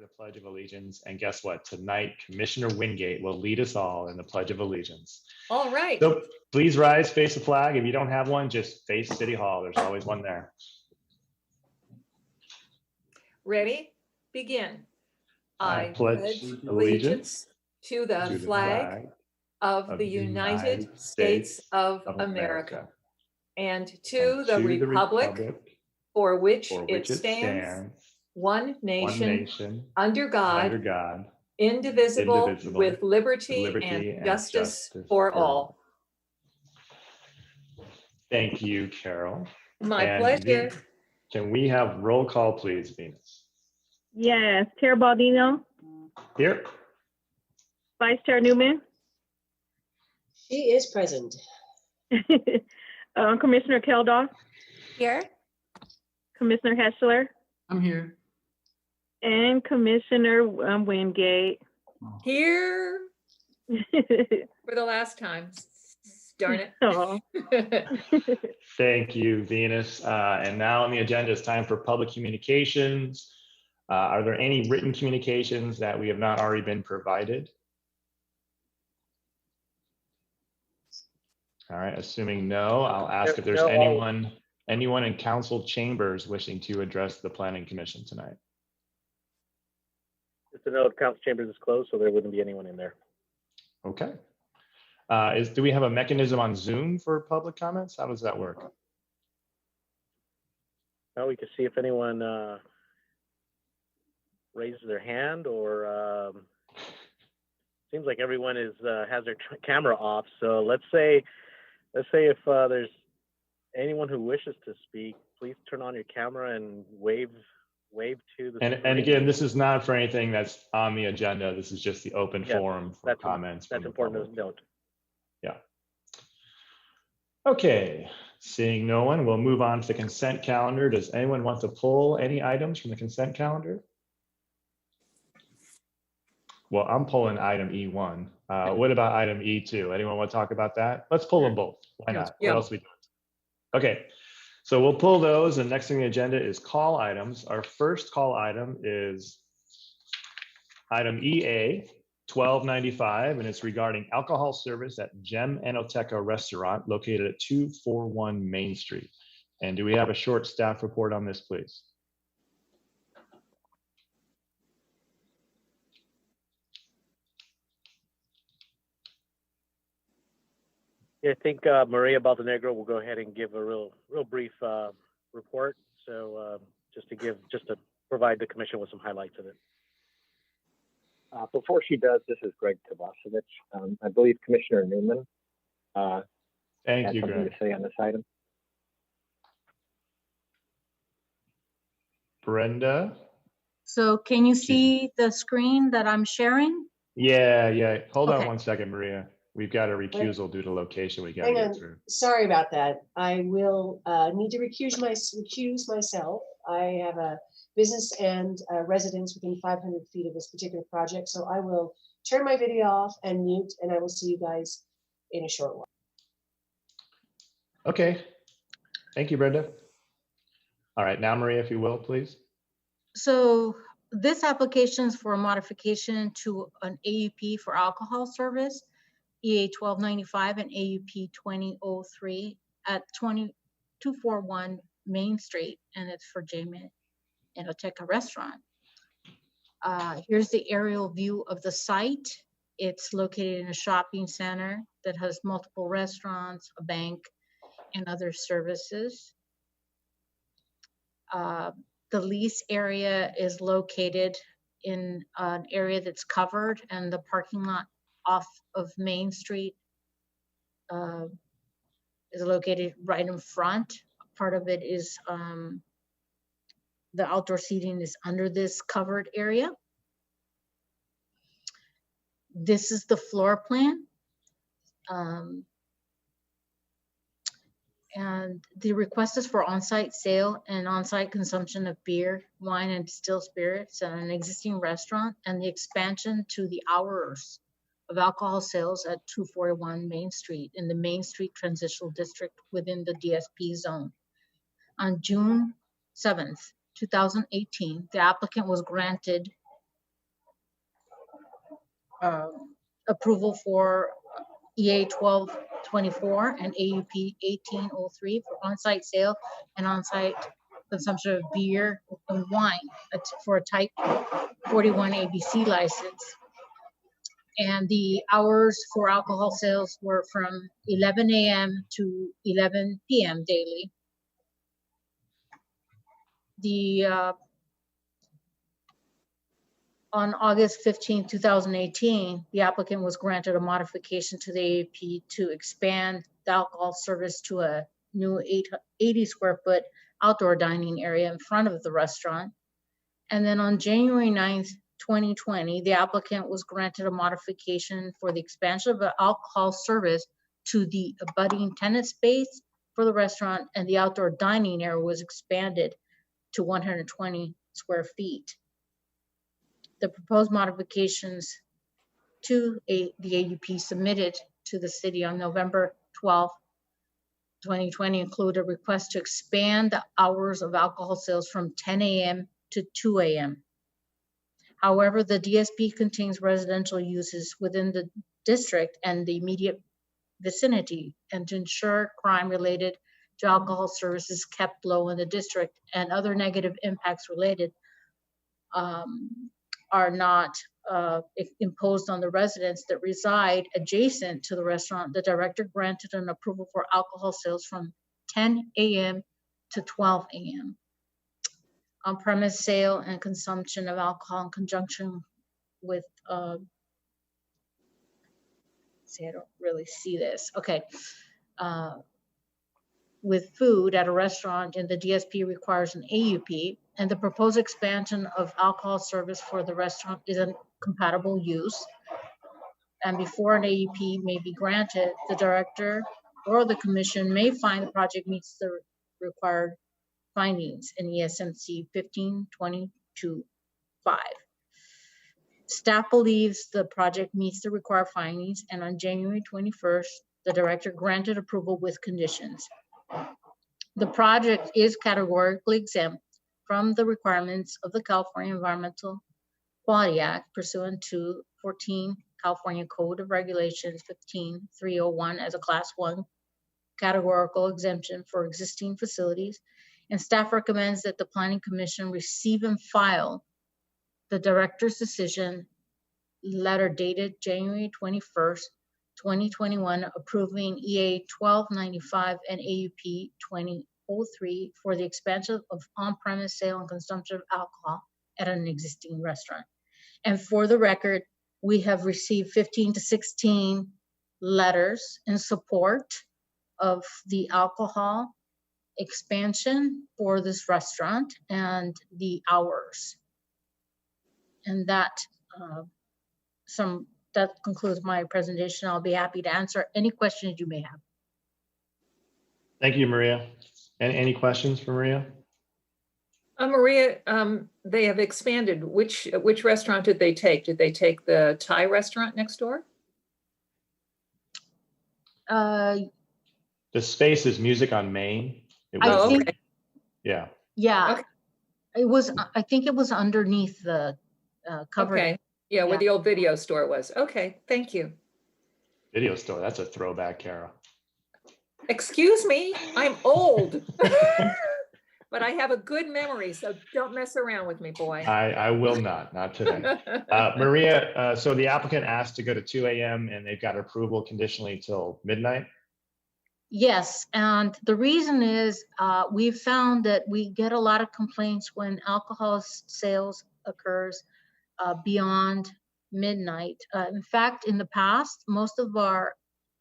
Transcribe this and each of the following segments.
the Pledge of Allegiance. And guess what? Tonight, Commissioner Wingate will lead us all in the Pledge of Allegiance. All right. So please rise, face the flag. If you don't have one, just face City Hall. There's always one there. Ready? Begin. I pledge allegiance to the flag of the United States of America and to the republic for which it stands, one nation, under God, indivisible, with liberty and justice for all. Thank you, Carol. My pleasure. Can we have roll call, please, Venus? Yes, Chair Baldino. Here. Vice Chair Newman. She is present. Commissioner Keldoff. Here. Commissioner Heschler. I'm here. And Commissioner Wingate. Here for the last time. Darn it. Thank you, Venus. And now on the agenda, it's time for public communications. Are there any written communications that we have not already been provided? All right, assuming no, I'll ask if there's anyone in council chambers wishing to address the Planning Commission tonight. Just to note, council chambers is closed, so there wouldn't be anyone in there. Okay. Do we have a mechanism on Zoom for public comments? How does that work? Now we can see if anyone raises their hand, or seems like everyone is has their camera off. So let's say if there's anyone who wishes to speak, please turn on your camera and wave to the screen. And again, this is not for anything that's on the agenda. This is just the open forum for comments. That's important to note. Yeah. Okay, seeing no one, we'll move on to the consent calendar. Does anyone want to pull any items from the consent calendar? Well, I'm pulling item E1. What about item E2? Anyone want to talk about that? Let's pull them both. Why not? Yeah. What else we doing? Okay, so we'll pull those. And next thing on the agenda is call items. Our first call item is item EA 1295, and it's regarding alcohol service at Gem Enoteca Restaurant located at 241 Main Street. And do we have a short staff report on this, please? Yeah, I think Maria Baldenegro will go ahead and give a real brief report. So just to provide the commission with some highlights of it. Before she does, this is Greg Kovacevich. I believe Commissioner Newman Thank has you, something Greg. to say on this item. Brenda? So can you see the screen that I'm sharing? Yeah. Hold on Okay. 1 second, Maria. We've got a recusal due to location we got to Hang get on. through. Sorry about that. I will need to recuse myself. I have a business and residence within 500 feet of this particular project. So I will turn my video off and mute, and I will see you guys in a short while. Okay. Thank you, Brenda. All right, now Maria, if you will, please. So this application is for a modification to an AUP for alcohol service, EA 1295 and AUP 2003 at 241 Main Street, and it's for J-Man Enoteca Restaurant. Here's the aerial view of the site. It's located in a shopping center that has multiple restaurants, a bank, and other services. The lease area is located in an area that's covered, and the parking lot off of Main Street is located right in front. Part of it is the outdoor seating is under this covered area. This is the floor plan. And the request is for on-site sale and on-site consumption of beer, wine, and distilled spirits at an existing restaurant, and the expansion to the hours of alcohol sales at 241 Main Street in the Main Street Transitional District within the DSP zone. On June 7th, 2018, the applicant was granted approval for EA 1224 and AUP 1803 for on-site sale and on-site consumption of beer and wine for a type 41 ABC license. And the hours for alcohol sales were from 11 a.m. to 11 p.m. daily. On August 15, 2018, the applicant was granted a modification to the AAP to expand the alcohol service to a new 80 square foot outdoor dining area in front of the restaurant. And then on January 9th, 2020, the applicant was granted a modification for the expansion of the alcohol service to the abutting tenant space for the restaurant, and the outdoor dining area was expanded to 120 square feet. The proposed modifications to the AUP submitted to the city on November 12, 2020 include a request to expand the hours of alcohol sales from 10 a.m. to 2 a.m. However, the DSP contains residential uses within the district and the immediate vicinity, and to ensure crime related to alcohol services kept low in the district and other negative impacts related are not imposed on the residents that reside adjacent to the restaurant, the director granted an approval for alcohol sales from 10 a.m. to 12 a.m. On-premise sale and consumption of alcohol in conjunction with, see, I don't really see this. Okay. With food at a restaurant, and the DSP requires an AUP, and the proposed expansion of alcohol service for the restaurant is a compatible use. And before an AUP may be granted, the director or the commission may find the project meets the required findings in ESMC 1522.5. Staff believes the project meets the required findings, and on January 21st, the director granted approval with conditions. The project is categorically exempt from the requirements of the California Environmental Quality Act pursuant to 14 California Code of Regulations 15301 as a Class 1 categorical exemption for existing facilities, and staff recommends that the Planning Commission receive and file the director's decision letter dated January 21st, 2021, approving EA 1295 and AUP 2003 for the expansion of on-premise sale and consumption of alcohol at an existing restaurant. And for the record, we have received 15 to 16 letters in support of the alcohol expansion for this restaurant and the hours. And that concludes my presentation. I'll be happy to answer any questions you may have. Thank you, Maria. And any questions for Maria? Maria, they have expanded. Which restaurant did they take? Did they take the Thai restaurant next door? The space is Music on Main. Okay. Yeah. Yeah. Okay. It was, I think it was underneath the cover. Okay. Yeah, where the old video store was. Okay, thank you. Video store, that's a throwback, Kara. Excuse me, I'm old. But I have a good memory, so don't mess around with me, boy. I will not today. Maria, so the applicant asked to go to 2 a.m. and they've got approval conditionally till midnight? Yes, and the reason is we've found that we get a lot of complaints when alcohol sales occurs beyond midnight. In fact, in the past, most of our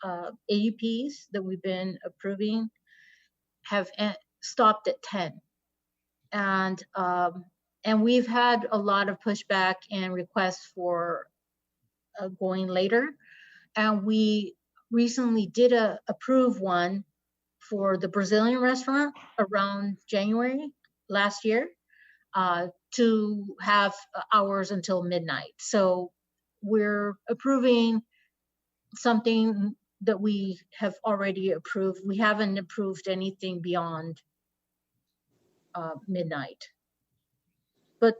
AUPs that we've been approving have stopped at 10. And we've had a lot of pushback and requests for going later. And we recently did approve one for the Brazilian restaurant around January last year to have hours until midnight. So we're approving something that we have already approved. We haven't approved anything beyond midnight. But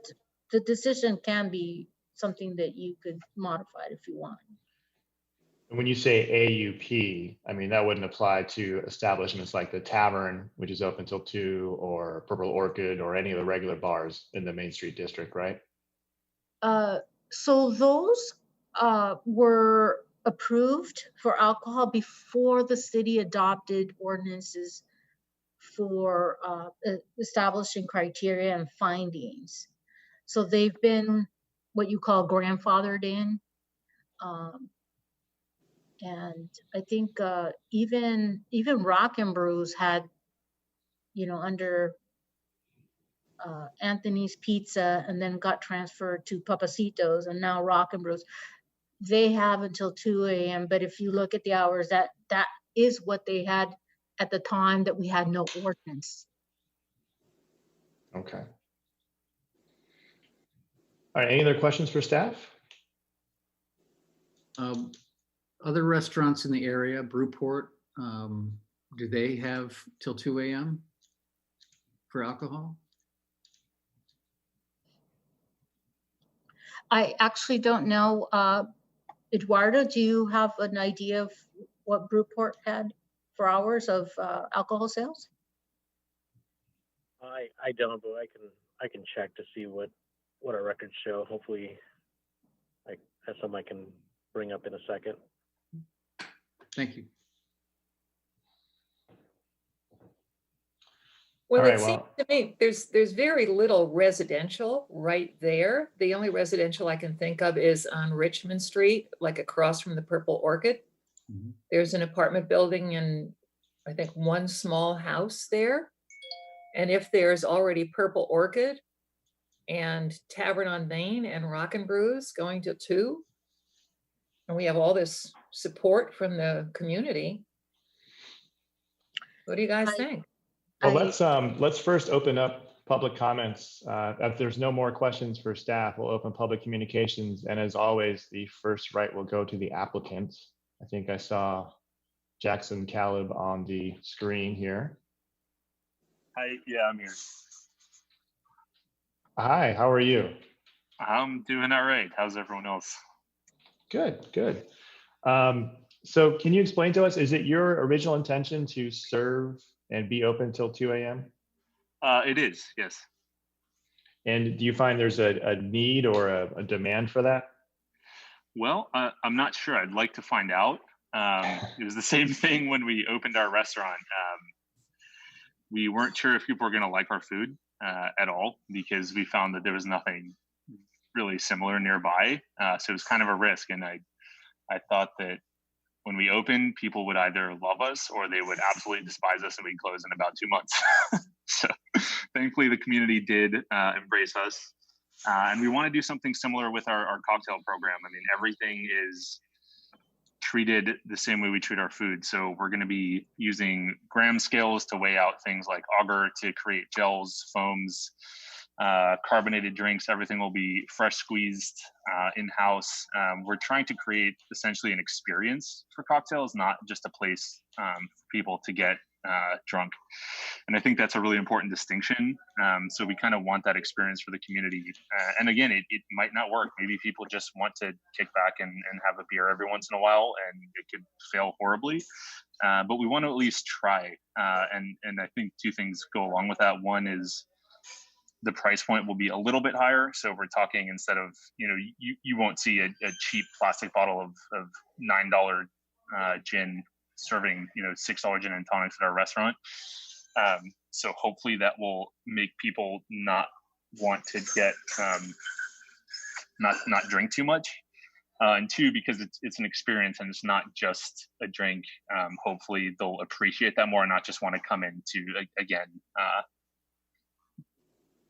the decision can be something that you could modify if you want. When you say AUP, I mean, that wouldn't apply to establishments like the Tavern, which is open till 2, or Purple Orchid, or any of the regular bars in the Main Street district, right? So those were approved for alcohol before the city adopted ordinances for establishing criteria and findings. So they've been what you call grandfathered in. And I think even Rock and Brews had, under Anthony's Pizza, and then got transferred to Papacitos, and now Rock and Brews. They have until 2 a.m. But if you look at the hours, that is what they had at the time that we had no ordinance. Okay. All right, any other questions for staff? Other restaurants in the area, Brewport, do they have till 2 a.m. for alcohol? I actually don't know. Eduardo, do you have an idea of what Brewport had for hours of alcohol sales? I don't, but I can check to see what our records show. Hopefully, I have some I can bring up in a second. Thank you. Well, All it right, seems to me there's very little residential right there. The only residential I can think of is on Richmond Street, like across from the Purple Orchid. Mm-hmm. There's an apartment building and I think one small house there. And if there's already Purple Orchid and Tavern on Main and Rock and Brews going to 2, and we have all this support from the community, what do you guys think? Well, let's first open up public comments. If there's no more questions for staff, we'll open public communications. And as always, the first right will go to the applicant. I think I saw Jackson Caleb on the screen here. Hi, yeah, I'm here. Hi, how are you? I'm doing all right. How's everyone else? Good, good. So can you explain to us, is it your original intention to serve and be open till 2 a.m.? It is, yes. And do you find there's a need or a demand for that? Well, I'm not sure. I'd like to find out. It was the same thing when we opened our restaurant. We weren't sure if people were going to like our food at all, because we found that there was nothing really similar nearby. So it was kind of a risk. And I thought that when we opened, people would either love us or they would absolutely despise us and we'd close in about 2 months. So thankfully the community did embrace us. And we want to do something similar with our cocktail program. I mean, everything is treated the same way we treat our food. So we're going to be using gram scales to weigh out things like agar to create gels, foams, carbonated drinks. Everything will be fresh squeezed in-house. We're trying to create essentially an experience for cocktails, not just a place for people to get drunk. And I think that's a really important distinction. So we kind of want that experience for the community. And again, it might not work. Maybe people just want to kick back and have a beer every once in a while, and it could fail horribly. But we want to at least try. And I think 2 things go along with that. One is the price point will be a little bit higher. So we're talking, instead of, you won't see a cheap plastic bottle of $9 gin serving, $6 gin and tonics at our restaurant. So hopefully that will make people not want to get, not drink too much. And 2, because it's an experience and it's not just a drink. Hopefully they'll appreciate that more and not just want to come in to, again,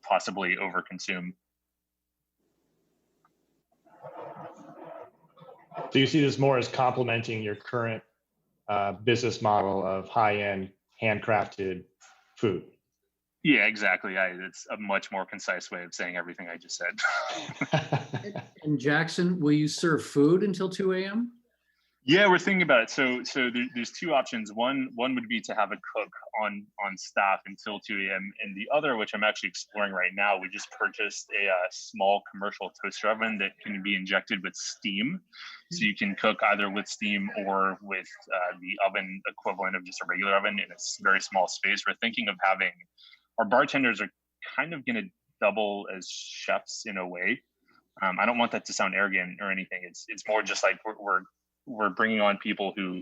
possibly overconsume. So you see this more as complementing your current business model of high-end handcrafted food? Yeah, exactly. It's a much more concise way of saying everything I just said. And Jackson, will you serve food until 2 a.m.? Yeah, we're thinking about it. So there's two options. One would be to have a cook on staff until 2 a.m. And the other, which I'm actually exploring right now, we just purchased a small commercial toaster oven that can be injected with steam. So you can cook either with steam or with the oven equivalent of just a regular oven in a very small space. We're thinking of having, our bartenders are kind of going to double as chefs in a way. I don't want that to sound arrogant or anything. It's more just like we're bringing on people who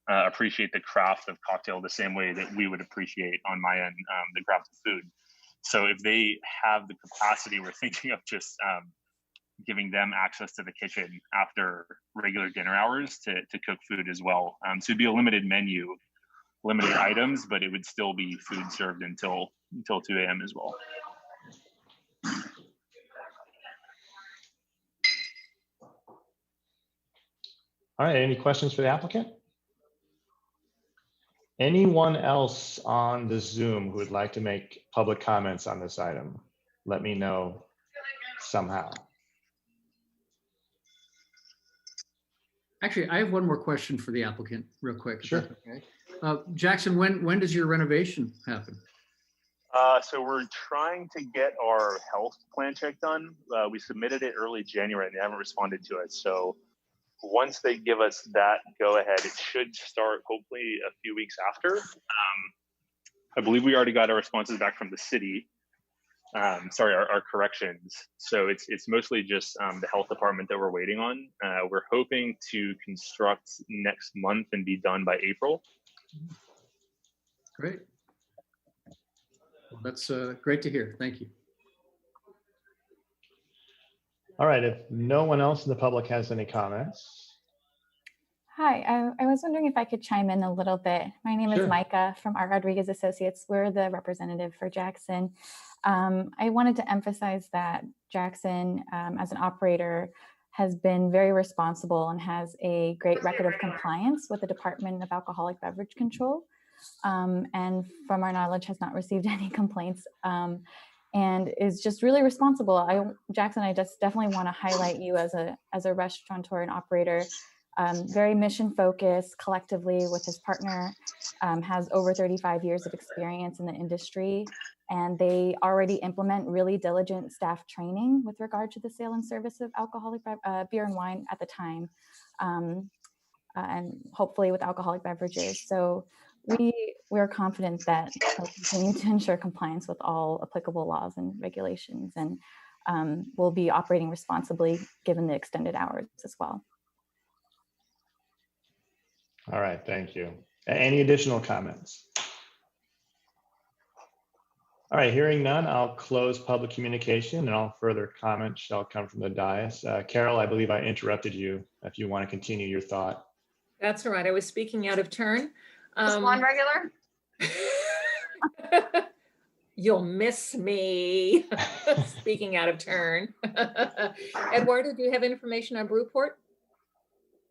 appreciate the craft of cocktail the same way that we would appreciate on my end the craft of food. So if they have the capacity, we're thinking of just giving them access to the kitchen after regular dinner hours to cook food as well. So it'd be a limited menu, limited items, but it would still be food served until 2 a.m. as well. All right, any questions for the applicant? Anyone else on the Zoom who would like to make public comments on this item? Let me know somehow. Actually, I have one more question for the applicant real quick. if Sure. that's Okay. Jackson, when does your renovation happen? So we're trying to get our health plan check done. We submitted it early January and they haven't responded to it. So once they give us that go ahead, it should start hopefully a few weeks after. I believe we already got our responses back from the city. Sorry, our corrections. So it's mostly just the health department that we're waiting on. We're hoping to construct next month and be done by April. Great. Well, that's great to hear. Thank you. All right, if no one else in the public has any comments. Hi, I was wondering if I could chime in a little bit. My name Sure. is Micah from R. Rodriguez Associates. We're the representative for Jackson. I wanted to emphasize that Jackson, as an operator, has been very responsible and has a great record of compliance with the Department of Alcoholic Beverage Control. And from our knowledge, has not received any complaints. And is just really responsible. Jackson, I just definitely want to highlight you as a restaurateur and operator, very mission focused collectively with his partner, has over 35 years of experience in the industry, and they already implement really diligent staff training with regard to the sale and service of alcoholic beer and wine at the time, and hopefully with alcoholic beverages. So we're confident that they'll continue to ensure compliance with all applicable laws and regulations, and will be operating responsibly given the extended hours as well. All right, thank you. Any additional comments? All right, hearing none, I'll close public communication and all further comments shall come from the dais. Carol, I believe I interrupted you. If you want to continue your thought. That's right. I was speaking out of turn. Just one regular? You'll miss me. Speaking out of turn. Eduardo, do you have information on Brewport?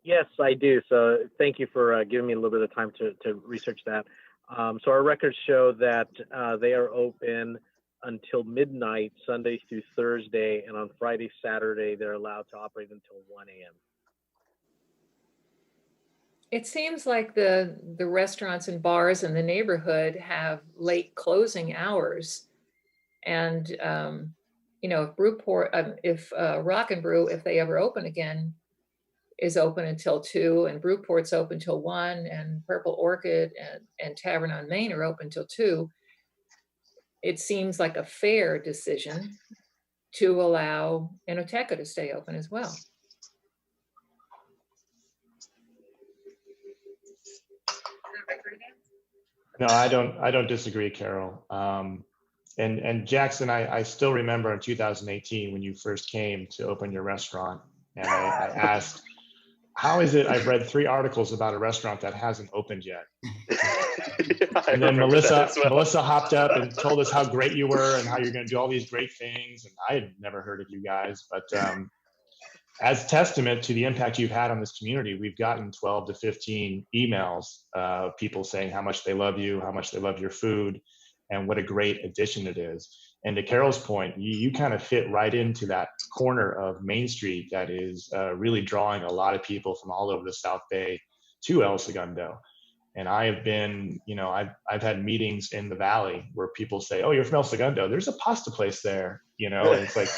Yes, I do. So thank you for giving me a little bit of time to research that. So our records show that they are open until midnight, Sunday through Thursday, and on Friday, Saturday, they're allowed to operate until 1 a.m. It seems like the restaurants and bars in the neighborhood have late closing hours. And, you know, if Brewport, if Rock and Brew, if they ever open again, is open until 2, and Brewport's open till 1, and Purple Orchid and Tavern on Main are open till 2, it seems like a fair decision to allow Enoteca to stay open as well. No, I don't disagree, Carol. And Jackson, I still remember in 2018 when you first came to open your restaurant, and I asked, how is it I've read 3 articles about a restaurant that hasn't opened yet? And then Melissa hopped up and told us how great you were and how you're going to do all these great things. And I had never heard of you guys, but as testament to the impact you've had on this community, we've gotten 12 to 15 emails of people saying how much they love you, how much they love your food, and what a great addition it is. And to Carol's point, you kind of fit right into that corner of Main Street that is really drawing a lot of people from all over the South Bay to El Segundo. And I have been, I've had meetings in the Valley where people say, "Oh, you're from El Segundo. There's a pasta place there," and it's like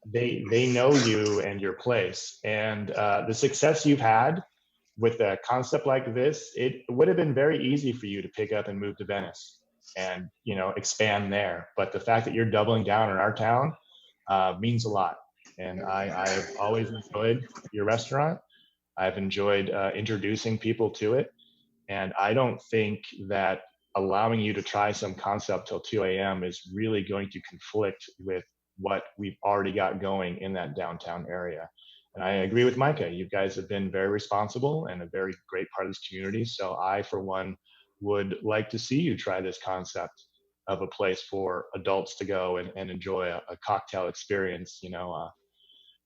they know you and your place. And the success you've had with a concept like this, it would have been very easy for you to pick up and move to Venice and expand there. But the fact that you're doubling down in our town means a lot. And I've always enjoyed your restaurant. I've enjoyed introducing people to it. And I don't think that allowing you to try some concept till 2 a.m. is really going to conflict with what we've already got going in that downtown area. And I agree with Micah. You guys have been very responsible and a very great part of this community. So I, for one, would like to see you try this concept of a place for adults to go and enjoy a cocktail experience.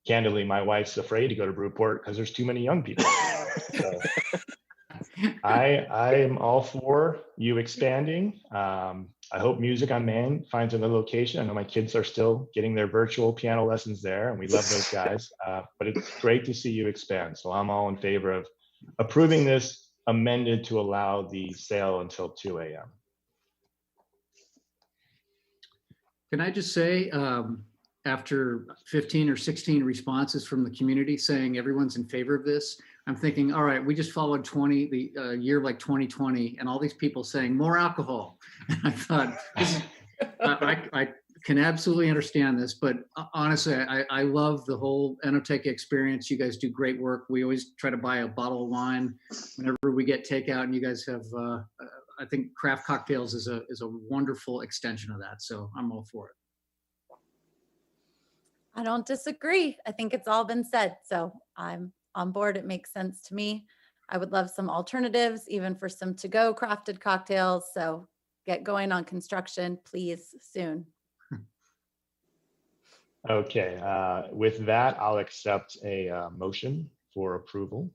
Candidly, my wife's afraid to go to Brewport because there's too many young people. So I am all for you expanding. I hope Music on Main finds another location. I know my kids are still getting their virtual piano lessons there, and we love those guys. But it's great to see you expand. So I'm all in favor of approving this amended to allow the sale until 2 a.m. Can I just say, after 15 or 16 responses from the community saying everyone's in favor of this, I'm thinking, all right, we just followed the year like 2020 and all these people saying more alcohol. And I thought, I can absolutely understand this, but honestly, I love the whole Enoteca experience. You guys do great work. We always try to buy a bottle of wine whenever we get takeout, and you guys have, I think craft cocktails is a wonderful extension of that. So I'm all for it. I don't disagree. I think it's all been said. So I'm on board. It makes sense to me. I would love some alternatives, even for some to-go crafted cocktails. So get going on construction, please, soon. Okay, with that, I'll accept a motion for approval.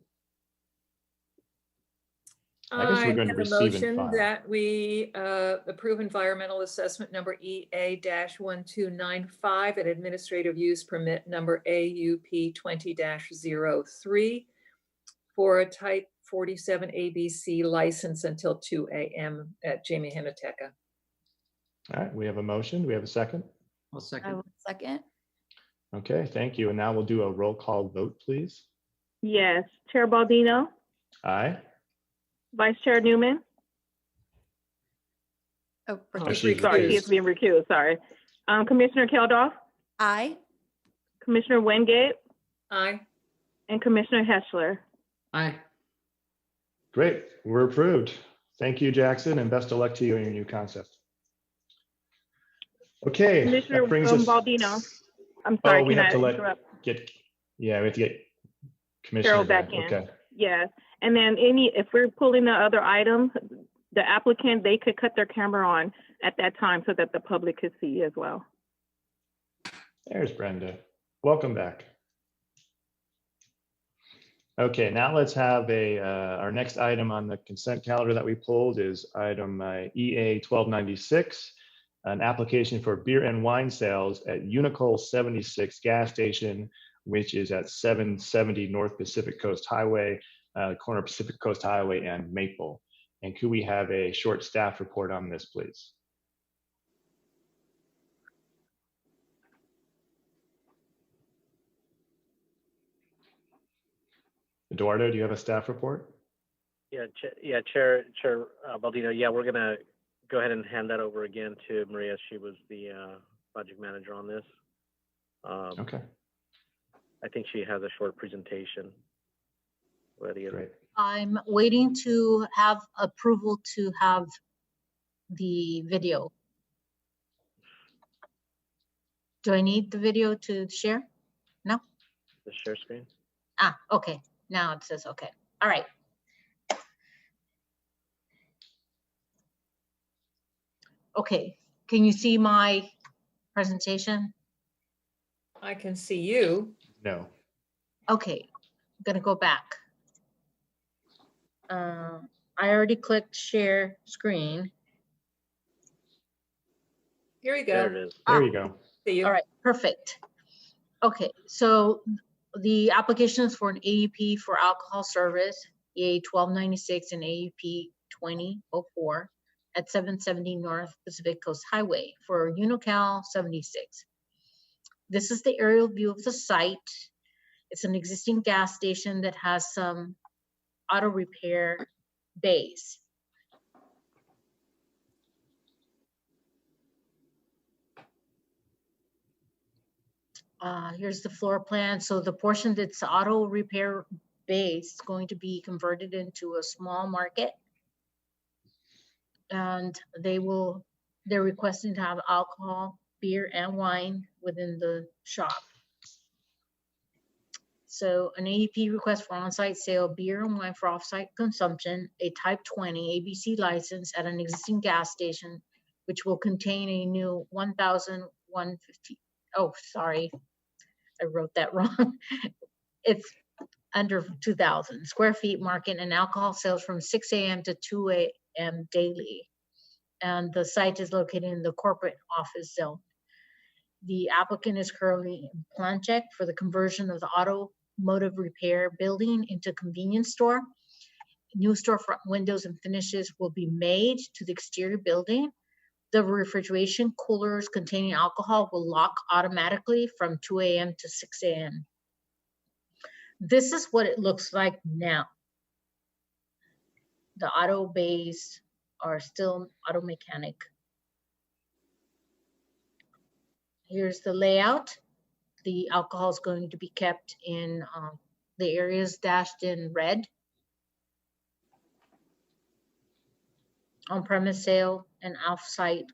I guess we're going to have a receive and motion file. that we approve environmental assessment number EA-1295 and administrative use permit number AUP 20-03 for a type 47 ABC license until 2 a.m. at Jamie Enoteca. All right, we have a motion. Do we have a second? I'll I second. will second. Okay, thank you. And now we'll do a roll call vote, please. Yes. Chair Baldino, Aye. Vice Chair Newman. Oh, she's Sorry, he is recused. being recused, sorry. Commissioner Keldorf, Aye. Commissioner Wingate, Aye. and Commissioner Heschler. Aye. Great, we're approved. Thank you, Jackson, and best of luck to you in your new concept. Okay, Commissioner that brings us. Baldino, I'm sorry, we can have I to interrupt? we have to get Commissioner Carol back in. Okay. Yes, and then if we're pulling the other items, the applicant, they could cut their camera on at that time so that the public could see as well. There's Brenda. Welcome back. Okay, now let's have our next item on the consent calendar that we pulled is item EA 1296, an application for beer and wine sales at Unicole 76 gas station, which is at 770 North Pacific Coast Highway, corner of Pacific Coast Highway and Maple. And could we have a short staff report on this, please? Eduardo, do you have a staff report? Yeah, Chair Baldino. Yeah, we're gonna go ahead and hand that over again to Maria. She was the project manager on this. Okay. I think she has a short presentation ready. Great. I'm waiting to have approval to have the video. Do I need the video to share? No? The share screen. Ah, okay. Now it says okay. All right. Okay, can you see my presentation? I can see you. No. Okay, I'm gonna go back. I already clicked share screen. Here you There go. it is. There you go. See you. All right, perfect. Okay, so the applications for an AUP for alcohol service, EA 1296 and AUP 2004 at 770 North Pacific Coast Highway for Unical 76. This is the aerial view of the site. It's an existing gas station that has some auto repair bays. Here's the floor plan. So the portion that's auto repair base is going to be converted into a small market. And they're requesting to have alcohol, beer, and wine within the shop. So an AEP request for on-site sale, beer and wine for off-site consumption, a type 20 ABC license at an existing gas station, which will contain a new 1,150, oh, sorry, I wrote that wrong. It's under 2,000 square feet market and alcohol sales from 6 a.m. to 2 a.m. daily. And the site is located in the corporate office zone. The applicant is currently in plan check for the conversion of the automotive repair building into convenience store. New storefront windows and finishes will be made to the exterior building. The refrigeration coolers containing alcohol will lock automatically from 2 a.m. to 6 a.m. This is what it looks like now. The auto bays are still auto mechanic. Here's the layout. The alcohol is going to be kept in the areas dashed in red. On-premise sale and off-site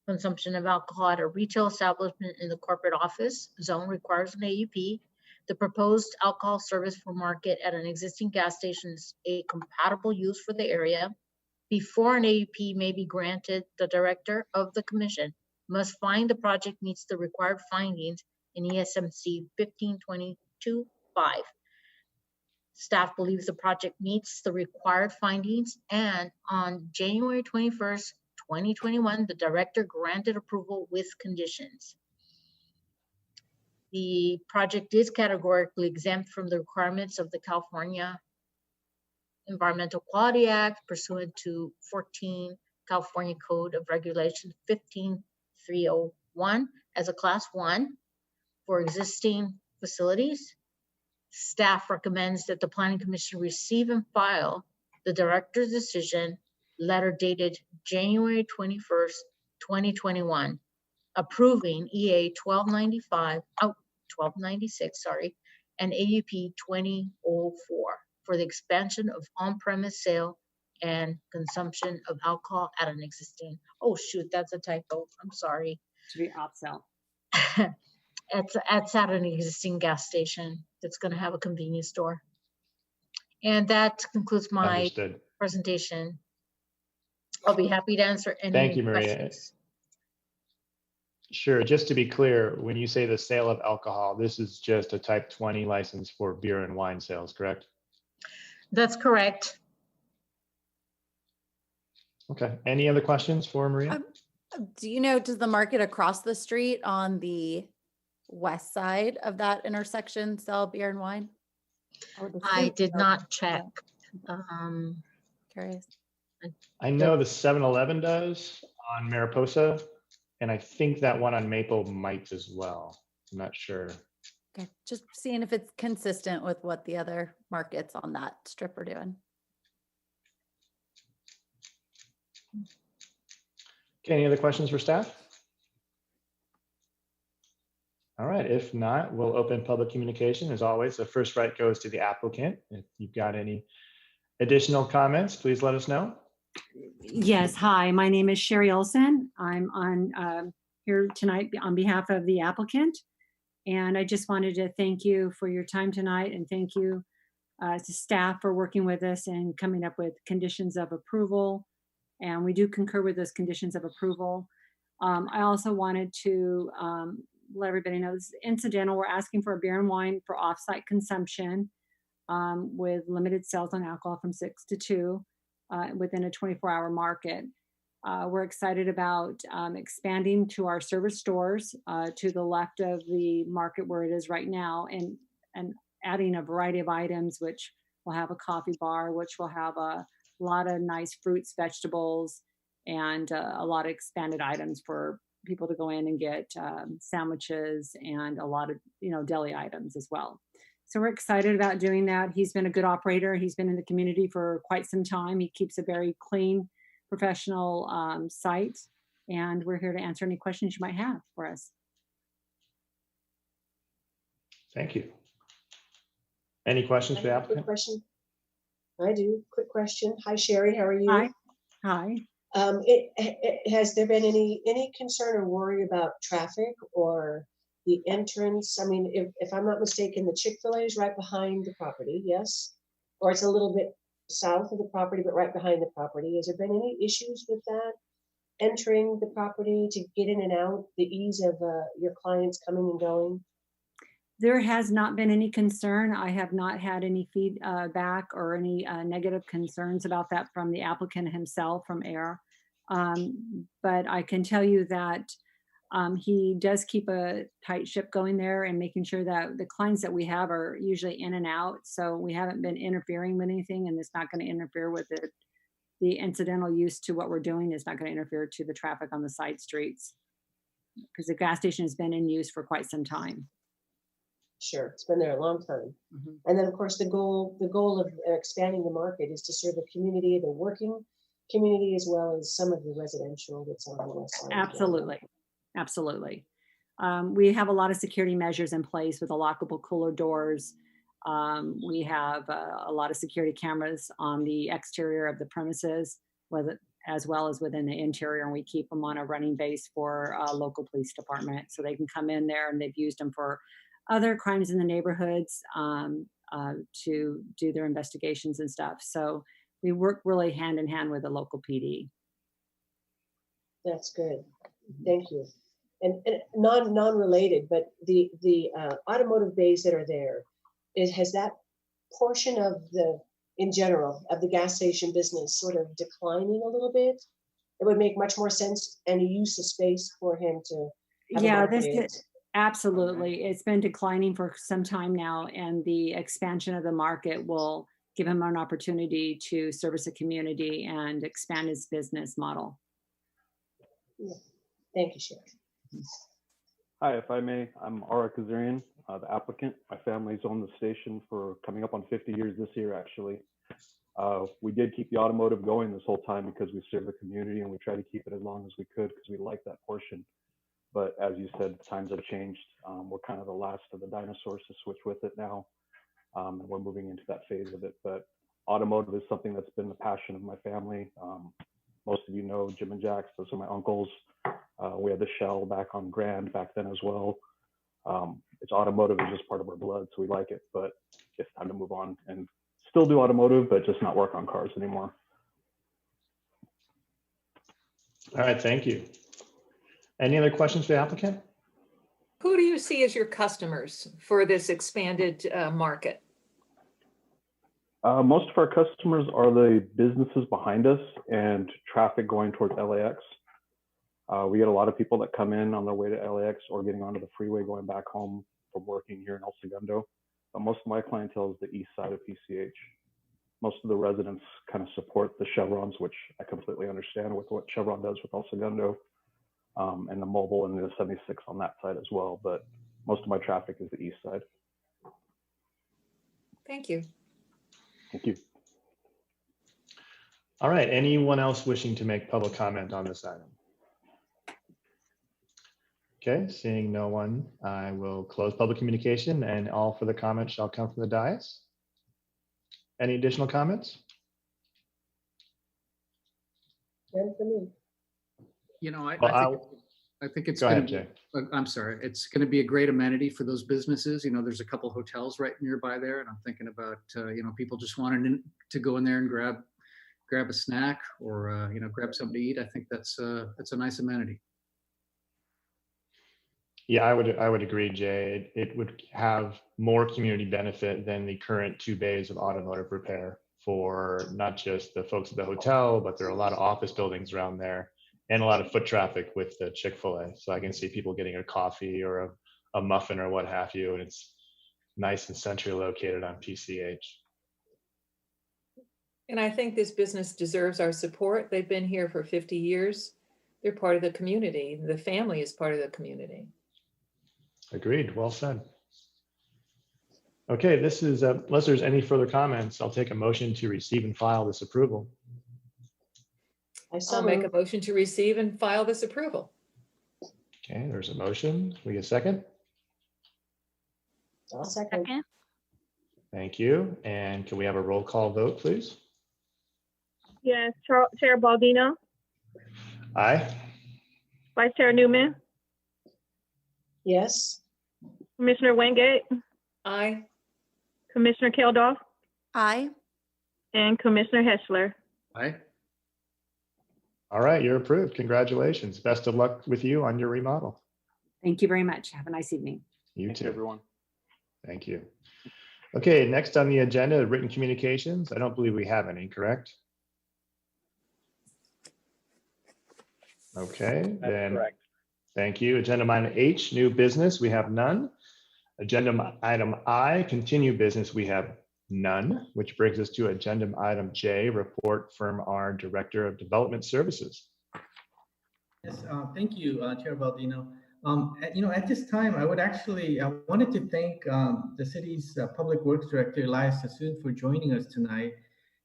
consumption of alcohol at a retail establishment in the corporate office zone requires an AUP. The proposed alcohol service for market at an existing gas station is a compatible use for the area. Before an AUP may be granted, the director of the commission must find the project meets the required findings in ESMC 1522-5. Staff believes the project meets the required findings, and on January 21st, 2021, the director granted approval with conditions. The project is categorically exempt from the requirements of the California Environmental Quality Act pursuant to 14 California Code of Regulations 15301 as a class 1 for existing facilities. Staff recommends that the Planning Commission receive and file the director's decision letter dated January 21st, 2021, approving EA 1296, and AUP 2004 for the expansion of on-premise sale and consumption of alcohol at an existing, oh shoot, that's a typo, I'm sorry. To be off-sale. It's at an existing gas station that's going to have a convenience store. And that concludes my Understood. presentation. I'll be happy to answer any Thank you, Maria. questions. Sure. Just to be clear, when you say the sale of alcohol, this is just a type 20 license for beer and wine sales, correct? That's correct. Okay. Any other questions for Maria? Do you know, does the market across the street on the west side of that intersection sell beer and wine? I did not check. Curious. I know the 7-Eleven does on Mariposa, and I think that one on Maple might as well. I'm not sure. Okay, just seeing if it's consistent with what the other markets on that strip are doing. Okay, any other questions for staff? All right, if not, we'll open public communication. As always, the first right goes to the applicant. If you've got any additional comments, please let us know. Yes, hi, my name is Sherry Olson. I'm on here tonight on behalf of the applicant. And I just wanted to thank you for your time tonight, and thank you to staff for working with us and coming up with conditions of approval. And we do concur with those conditions of approval. I also wanted to let everybody know this is incidental. We're asking for a beer and wine for off-site consumption with limited sales on alcohol from 6 to 2 within a 24-hour market. We're excited about expanding to our service stores to the left of the market where it is right now, and adding a variety of items, which will have a coffee bar, which will have a lot of nice fruits, vegetables, and a lot of expanded items for people to go in and get sandwiches and a lot of, deli items as well. So we're excited about doing that. He's been a good operator. He's been in the community for quite some time. He keeps a very clean, professional site, and we're here to answer any questions you might have for us. Thank you. Any questions for the applicant? Quick question. I do. Quick question. Hi, Sherry. How are you? Hi. Hi. Has there been any concern or worry about traffic or the entrance? I mean, if I'm not mistaken, the Chick-fil-A is right behind the property, yes? Or it's a little bit south of the property, but right behind the property. Has there been any issues with that? Entering the property to get in and out, the ease of your clients coming and going? There has not been any concern. I have not had any feedback or any negative concerns about that from the applicant himself, from AIR. But I can tell you that he does keep a tight ship going there and making sure that the clients that we have are usually in and out. So we haven't been interfering with anything, and it's not going to interfere with it. The incidental use to what we're doing is not going to interfere to the traffic on the side streets, because the gas station has been in use for quite some time. Sure, it's been there a long time. Mm-hmm. And then, of course, the goal of expanding the market is to serve the community, the working community, as well as some of the residential that's on the west side. Absolutely, absolutely. We have a lot of security measures in place with the lockable cooler doors. We have a lot of security cameras on the exterior of the premises, as well as within the interior, and we keep them on a running base for local police department, so they can come in there, and they've used them for other crimes in the neighborhoods to do their investigations and stuff. So we work really hand in hand with the local PD. That's good. Thank you. And non-related, but the automotive bays that are there, has that portion of in general, of the gas station business sort of declining a little bit? It would make much more sense and a use of space for him to have absolutely. It's been declining for some time now, and the expansion of the market will give him an opportunity to service the community and expand his business model. Yeah. Thank you, Sherry. Hi, if I may, I'm Ara Kazarian, the applicant. My family's owned the station for coming up on 50 years this year, actually. We did keep the automotive going this whole time because we serve the community, and we try to keep it as long as we could because we like that portion. But as you said, times have changed. We're kind of the last of the dinosaurs to switch with it now. And we're moving into that phase of it. But automotive is something that's been the passion of my family. Most of you know Jim and Jax, those are my uncles. We had the Shell back on Grand back then as well. It's automotive is just part of our blood, so we like it. But it's time to move on and still do automotive, but just not work on cars anymore. All right, thank you. Any other questions for the applicant? Who do you see as your customers for this expanded market? Most of our customers are the businesses behind us and traffic going towards LAX. We get a lot of people that come in on their way to LAX or getting onto the freeway going back home from working here in El Segundo. But most of my clientele is the east side of PCH. Most of the residents kind of support the Chevrons, which I completely understand with what Chevron does with El Segundo. And the mobile and the 76 on that side as well. But most of my traffic is the east side. Thank you. Thank you. All right, anyone else wishing to make public comment on this item? Okay, seeing no one, I will close public communication, and all further comments shall come from the dais. Any additional comments? None for me. You know, I think it's going to be, I'm sorry, it's going to be a great amenity for those businesses. You know, there's a couple hotels right nearby there, and I'm thinking about, people just wanting to go in there and grab a snack or, grab something to eat. I think that's a nice amenity. Yeah, I would agree, Jay. It would have more community benefit than the current 2 bays of automotive repair for not just the folks at the hotel, but there are a lot of office buildings around there. and a lot of foot traffic with the Chick-fil-A. So I can see people getting a coffee or a muffin or what have you, and it's nice and centrally located on PCH. And I think this business deserves our support. They've been here for 50 years. They're part of the community. The family is part of the community. Agreed. Well said. Okay, this is, unless there's any further comments, I'll take a motion to receive and file this approval. I'll make a motion to receive and file this approval. Okay, there's a motion. We get a second? I'll second. Thank you. And can we have a roll call vote, please? Yes, Chair Baldino, Aye. Vice Chair Newman, Yes. Commissioner Wingate, Aye. Commissioner Keldoff, Aye. and Commissioner Heschler. Aye. All right, you're approved. Congratulations. Best of luck with you on your remodel. Thank you very much. Have a nice evening. You Thank too. you, everyone. Thank you. Okay, next on the agenda, written communications. I don't believe we have any, correct? Okay, That's then. correct. Thank you. Agenda item H, new business, we have none. Agenda item I, continue business, we have none, which brings us to agenda item J, report from our Director of Development Services. Yes, thank you, Chair Baldino. At this time, I wanted to thank the city's Public Works Director, Elias Sassoon, for joining us tonight.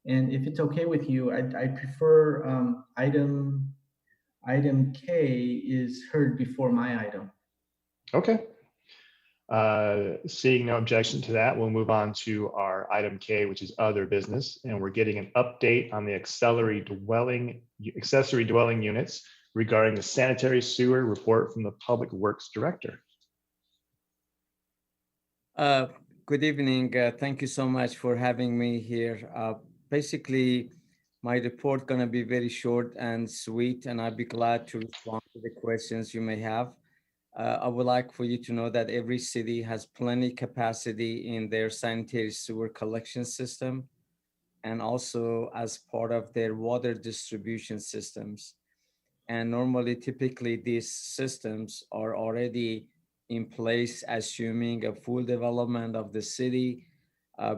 And if it's okay with you, I prefer item K is heard before my item. Okay. Seeing no objection to that, we'll move on to our item K, which is other business. And we're getting an update on the accessory dwelling units regarding the sanitary sewer report from the Public Works Director. Good evening. Thank you so much for having me here. Basically, my report going to be very short and sweet, and I'd be glad to respond to the questions you may have. I would like for you to know that every city has plenty capacity in their sanitary sewer collection system, and also as part of their water distribution systems. And normally, typically, these systems are already in place, assuming a full development of the city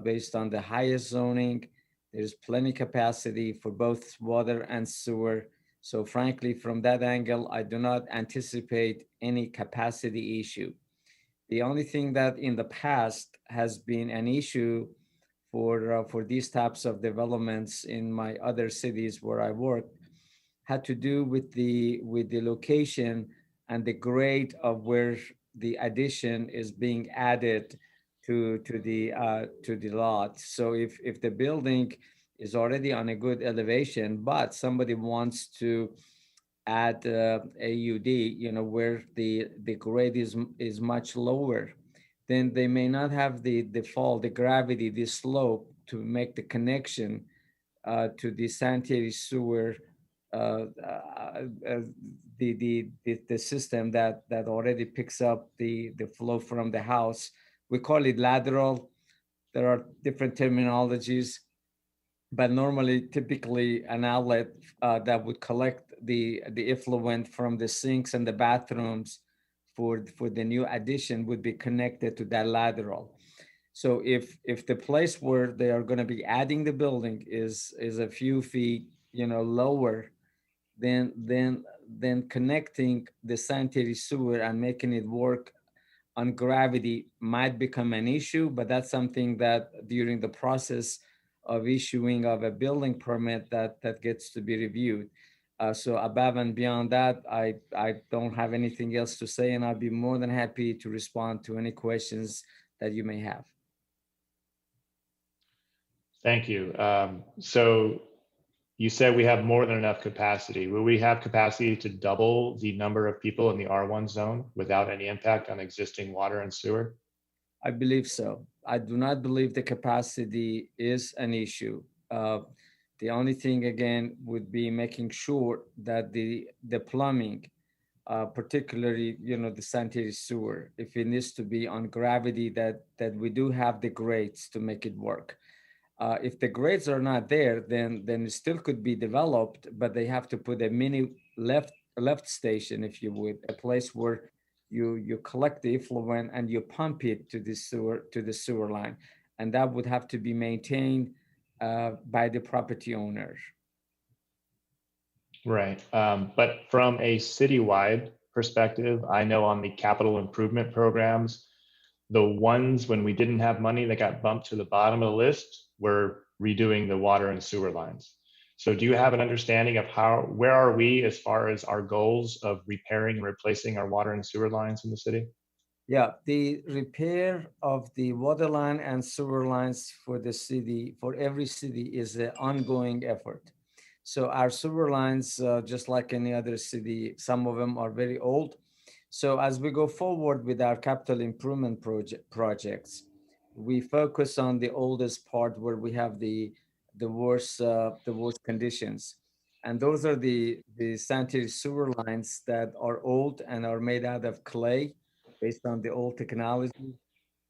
based on the highest zoning. There's plenty capacity for both water and sewer. So frankly, from that angle, I do not anticipate any capacity issue. The only thing that in the past has been an issue for these types of developments in my other cities where I worked had to do with the location and the grade of where the addition is being added to the lot. So if the building is already on a good elevation, but somebody wants to add AUD, where the grade is much lower, then they may not have the fall, the gravity, the slope to make the connection to the sanitary sewer, the system that already picks up the flow from the house. We call it lateral. There are different terminologies, but normally, typically, an outlet that would collect the effluent from the sinks and the bathrooms for the new addition would be connected to that lateral. So if the place where they are going to be adding the building is a few feet, lower, then connecting the sanitary sewer and making it work on gravity might become an issue, but that's something that during the process of issuing of a building permit that gets to be reviewed. So above and beyond that, I don't have anything else to say, and I'll be more than happy to respond to any questions that you may have. Thank you. So you said we have more than enough capacity. Will we have capacity to double the number of people in the R1 zone without any impact on existing water and sewer? I believe so. I do not believe the capacity is an issue. The only thing, again, would be making sure that the plumbing, particularly, the sanitary sewer, if it needs to be on gravity, that we do have the grades to make it work. If the grades are not there, then it still could be developed, but they have to put a mini left station, if you would, a place where you collect the effluent and you pump it to the sewer line, and that would have to be maintained by the property owner. Right. But from a citywide perspective, I know on the capital improvement programs, the ones when we didn't have money that got bumped to the bottom of the list were redoing the water and sewer lines. So do you have an understanding of where are we as far as our goals of repairing and replacing our water and sewer lines in the city? Yeah, the repair of the water line and sewer lines for the city, for every city, is an ongoing effort. So our sewer lines, just like any other city, some of them are very old. So as we go forward with our capital improvement projects, we focus on the oldest part where we have the worst conditions. And those are the sanitary sewer lines that are old and are made out of clay based on the old technology.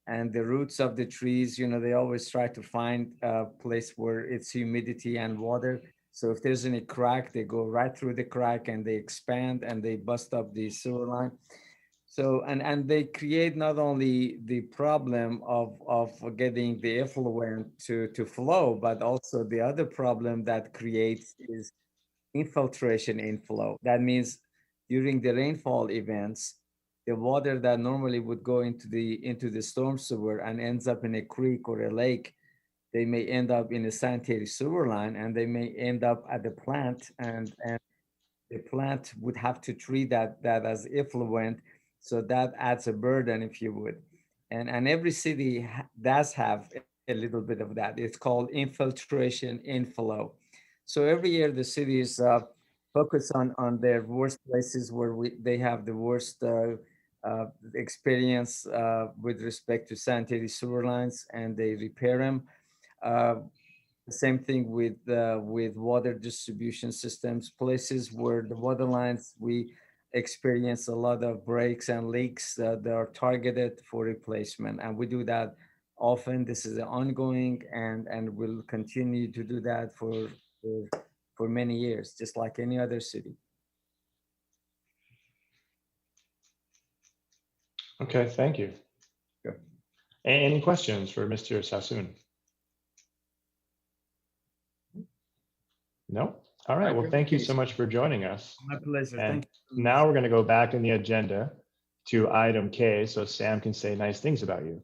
And the roots of the trees, they always try to find a place where it's humidity and water. So if there's any crack, they go right through the crack and they expand and they bust up the sewer line. So, and they create not only the problem of getting the effluent to flow, but also the other problem that creates is infiltration inflow. That means during the rainfall events, the water that normally would go into the storm sewer and ends up in a creek or a lake, they may end up in a sanitary sewer line, and they may end up at the plant, and the plant would have to treat that as effluent. So that adds a burden, if you would. And every city does have a little bit of that. It's called infiltration inflow. So every year the cities focus on their worst places where they have the worst experience with respect to sanitary sewer lines, and they repair them. The same thing with water distribution systems, places where the water lines, we experience a lot of breaks and leaks that are targeted for replacement. And we do that often. This is ongoing, and we'll continue to do that for many years, just like any other city. Okay, thank you. Sure. Any questions for Mr. Sassoon? No? All right, well, thank you so much for joining us. My pleasure. And Thank you. now we're going to go back in the agenda to item K, so Sam can say nice things about you.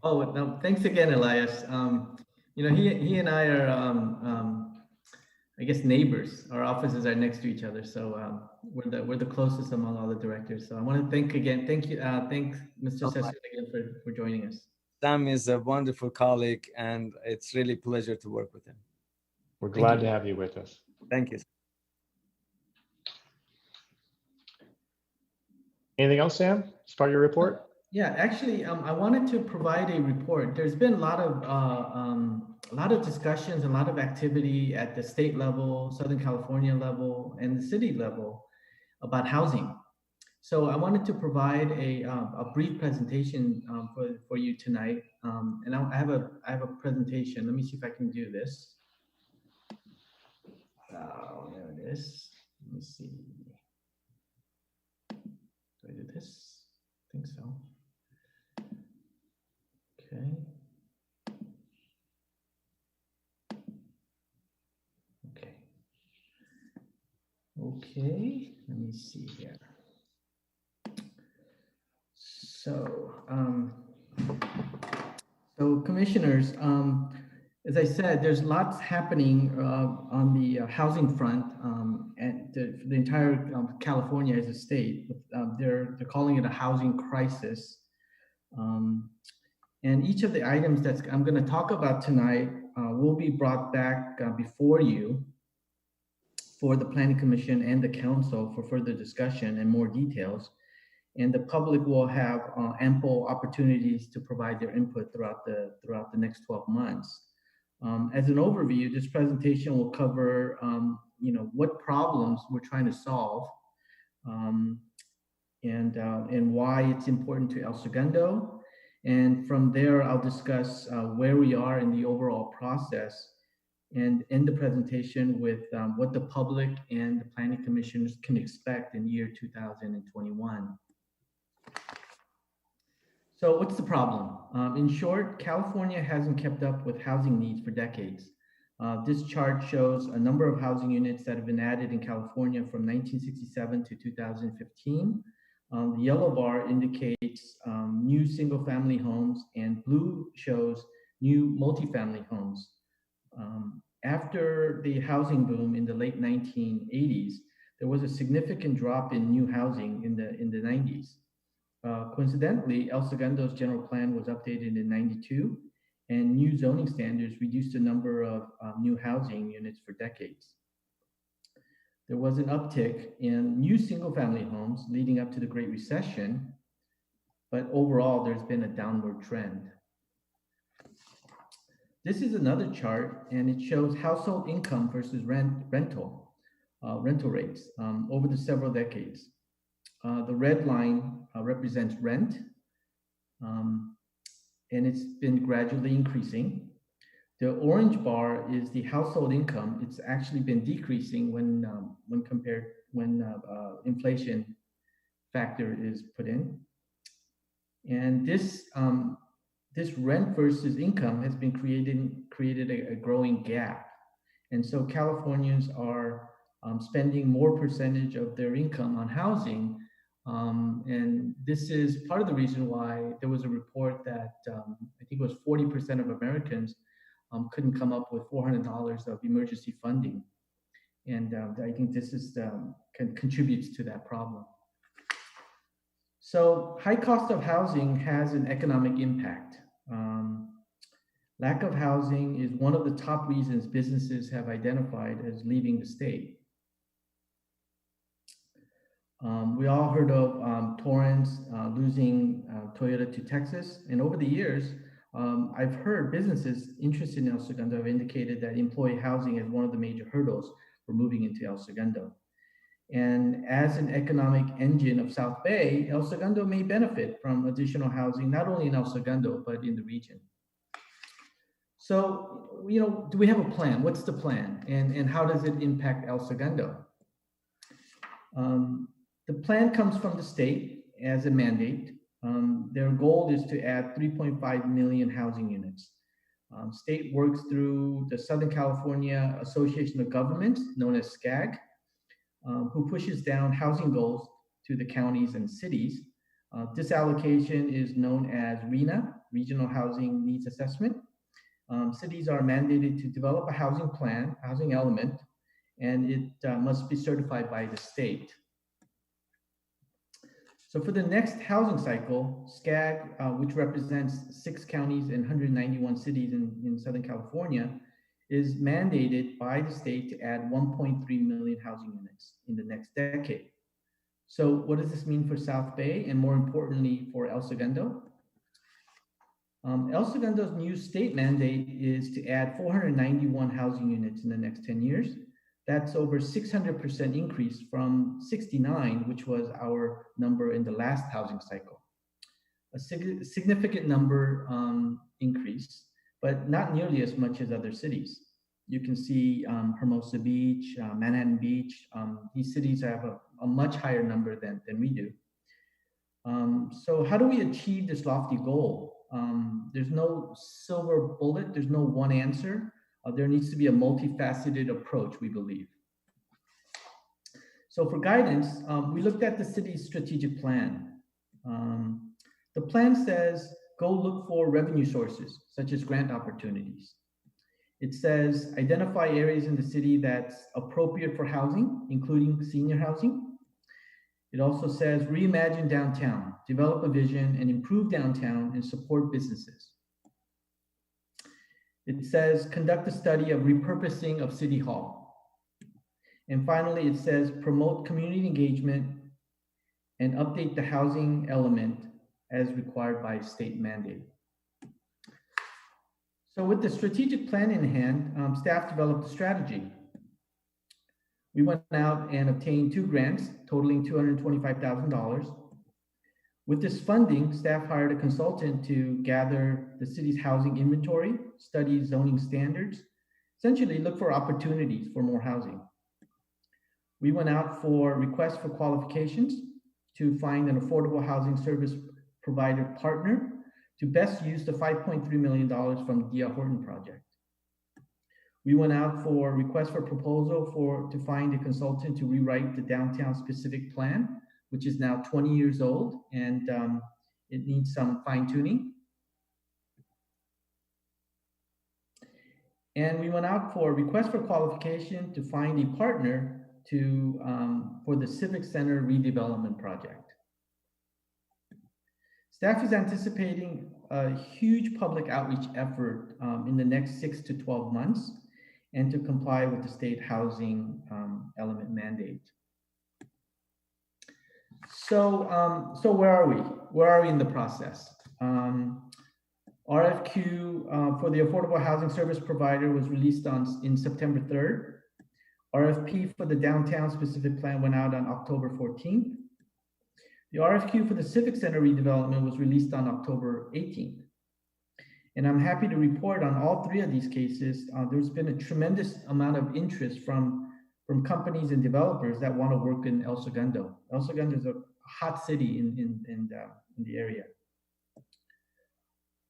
Oh, no, thanks again, Elias. He and I are, I guess, neighbors. Our offices are next to each other, so we're the closest among all the directors. So I want to thank Mr. Sassoon again for joining us. Sam is a wonderful colleague, and it's really a pleasure to work with him. We're glad to have you with us. Thank you. Anything else, Sam, as part of your report? Yeah, actually, I wanted to provide a report. There's been a lot of discussions, a lot of activity at the state level, Southern California level, and the city level about housing. So I wanted to provide a brief presentation for you tonight. And I have a presentation. Let me see if I can do this. Oh, there it is. Let me see. Do I do this? I think so. Okay. Okay, let me see here. So, commissioners, as I said, there's lots happening on the housing front, and the entire California as a state. They're calling it a housing crisis. And each of the items that I'm going to talk about tonight will be brought back before you for the Planning Commission and the Council for further discussion and more details. And the public will have ample opportunities to provide their input throughout the next 12 months. As an overview, this presentation will cover what problems we're trying to solve, and why it's important to El Segundo, And from there, I'll discuss where we are in the overall process and end the presentation with what the public and the planning commissioners can expect in year 2021. So what's the problem? In short, California hasn't kept up with housing needs for decades. This chart shows a number of housing units that have been added in California from 1967 to 2015. The yellow bar indicates new single-family homes, and blue shows new multifamily homes. After the housing boom in the late 1980s, there was a significant drop in new housing in the 90s. Coincidentally, El Segundo's general plan was updated in '92, and new zoning standards reduced the number of new housing units for decades. There was an uptick in new single-family homes leading up to the Great Recession, but overall, there's been a downward trend. This is another chart, and it shows household income versus rental rates over the several decades. The red line represents rent, and it's been gradually increasing. The orange bar is the household income. It's actually been decreasing when inflation factor is put in. And this rent versus income has been created a growing gap. And so Californians are spending more percentage of their income on housing. And this is part of the reason why there was a report that I think it was 40% of Americans couldn't come up with $400 of emergency funding. And I think this is contributes to that problem. So high cost of housing has an economic impact. Lack of housing is one of the top reasons businesses have identified as leaving the state. We all heard of Torrance losing Toyota to Texas. And over the years, I've heard businesses interested in El Segundo have indicated that employee housing is one of the major hurdles for moving into El Segundo. And as an economic engine of South Bay, El Segundo may benefit from additional housing, not only in El Segundo, but in the region. So, do we have a plan? What's the plan? And how does it impact El Segundo? The plan comes from the state as a mandate. Their goal is to add 3.5 million housing units. State works through the Southern California Association of Governments, known as SCAG, who pushes down housing goals to the counties and cities. This allocation is known as RHNA, Regional Housing Needs Assessment. Cities are mandated to develop a housing plan, housing element, and it must be certified by the state. So for the next housing cycle, SCAG, which represents 6 counties and 191 cities in Southern California, is mandated by the state to add 1.3 million housing units in the next decade. So what does this mean for South Bay, and more importantly for El Segundo? El Segundo's new state mandate is to add 491 housing units in the next 10 years. That's over 600% increase from 69, which was our number in the last housing cycle. A significant number increase, but not nearly as much as other cities. You can see Hermosa Beach, Manhattan Beach. These cities have a much higher number than we do. So how do we achieve this lofty goal? There's no silver bullet. There's no one answer. There needs to be a multifaceted approach, we believe. So for guidance, we looked at the city's strategic plan. The plan says, go look for revenue sources, such as grant opportunities. It says, identify areas in the city that's appropriate for housing, including senior housing. It also says, reimagine downtown, develop a vision and improve downtown and support businesses. It says, conduct a study of repurposing of City Hall. And finally, it says, promote community engagement and update the housing element as required by state mandate. So with the strategic plan in hand, staff developed a strategy. We went out and obtained 2 grants totaling $225,000. With this funding, staff hired a consultant to gather the city's housing inventory, study zoning standards, essentially look for opportunities for more housing. We went out for requests for qualifications to find an affordable housing service provider partner to best use the $5.3 million from the D.R. Horton project. We went out for requests for proposal to find a consultant to rewrite the downtown specific plan, which is now 20 years old, and it needs some fine tuning. And we went out for request for qualification to find a partner for the Civic Center redevelopment project. Staff is anticipating a huge public outreach effort in the next 6 to 12 months and to comply with the state housing element mandate. So where are we? Where are we in the process? RFQ for the affordable housing service provider was released in September 3rd. RFP for the downtown specific plan went out on October 14th. The RFQ for the Civic Center redevelopment was released on October 18th. And I'm happy to report on all three of these cases, there's been a tremendous amount of interest from companies and developers that want to work in El Segundo. El Segundo is a hot city in the area.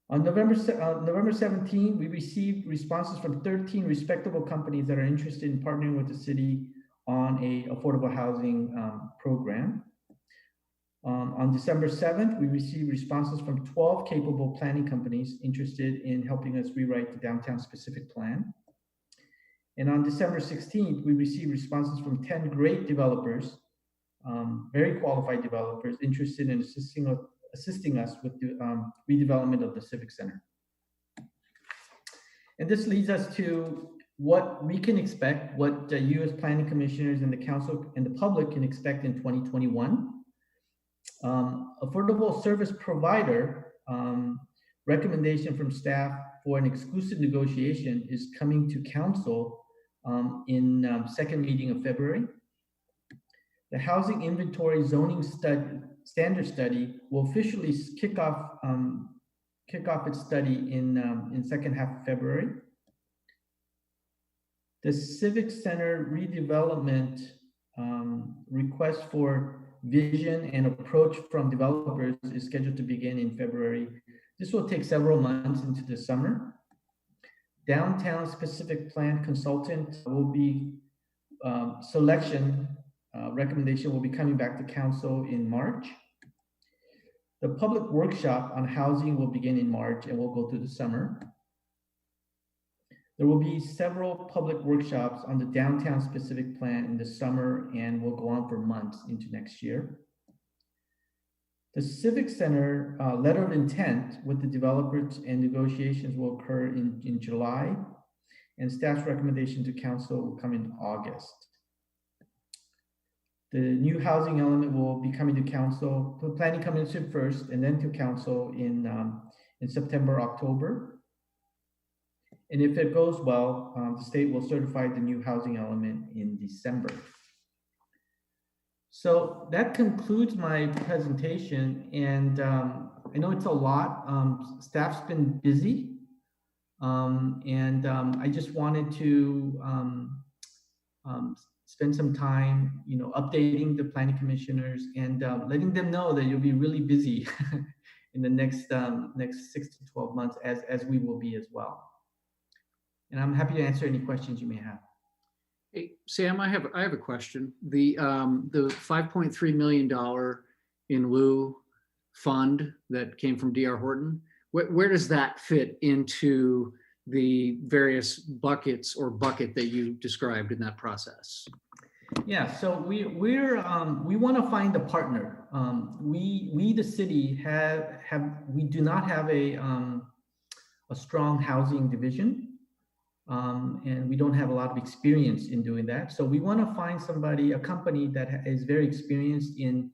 On November 17, we received responses from 13 respectable companies that are interested in partnering with the city on a affordable housing program. On December 7th, we received responses from 12 capable planning companies interested in helping us rewrite the downtown specific plan. And on December 16th, we received responses from 10 great developers, very qualified developers interested in assisting us with the redevelopment of the Civic Center. And this leads us to what we can expect, what you as planning commissioners and the council and the public can expect in 2021. Affordable service provider recommendation from staff for an exclusive negotiation is coming to council in second meeting of February. The housing inventory zoning standard study will officially kick off its study in second half of February. The Civic Center redevelopment request for vision and approach from developers is scheduled to begin in February. This will take several months into the summer. Downtown specific plan consultant will be recommendation will be coming back to council in March. The public workshop on housing will begin in March and will go through the summer. There will be several public workshops on the downtown specific plan in the summer and will go on for months into next year. The Civic Center letter of intent with the developers and negotiations will occur in July, and staff's recommendation to council will come in August. The new housing element will be coming to council, the planning commission first, and then to council in September, October. And if it goes well, the state will certify the new housing element in December. So that concludes my presentation. And I know it's a lot. Staff's been busy. I just wanted to spend some time, updating the planning commissioners and letting them know that you'll be really busy in the next 6 to 12 months, as we will be as well. And I'm happy to answer any questions you may have. Hey, Sam, I have a question. The $5.3 million in lieu fund that came from D.R. Horton, where does that fit into the various buckets or bucket that you described in that process? Yeah, so we want to find a partner. We the city we do not have a strong housing division. And we don't have a lot of experience in doing that. So we want to find a company that is very experienced in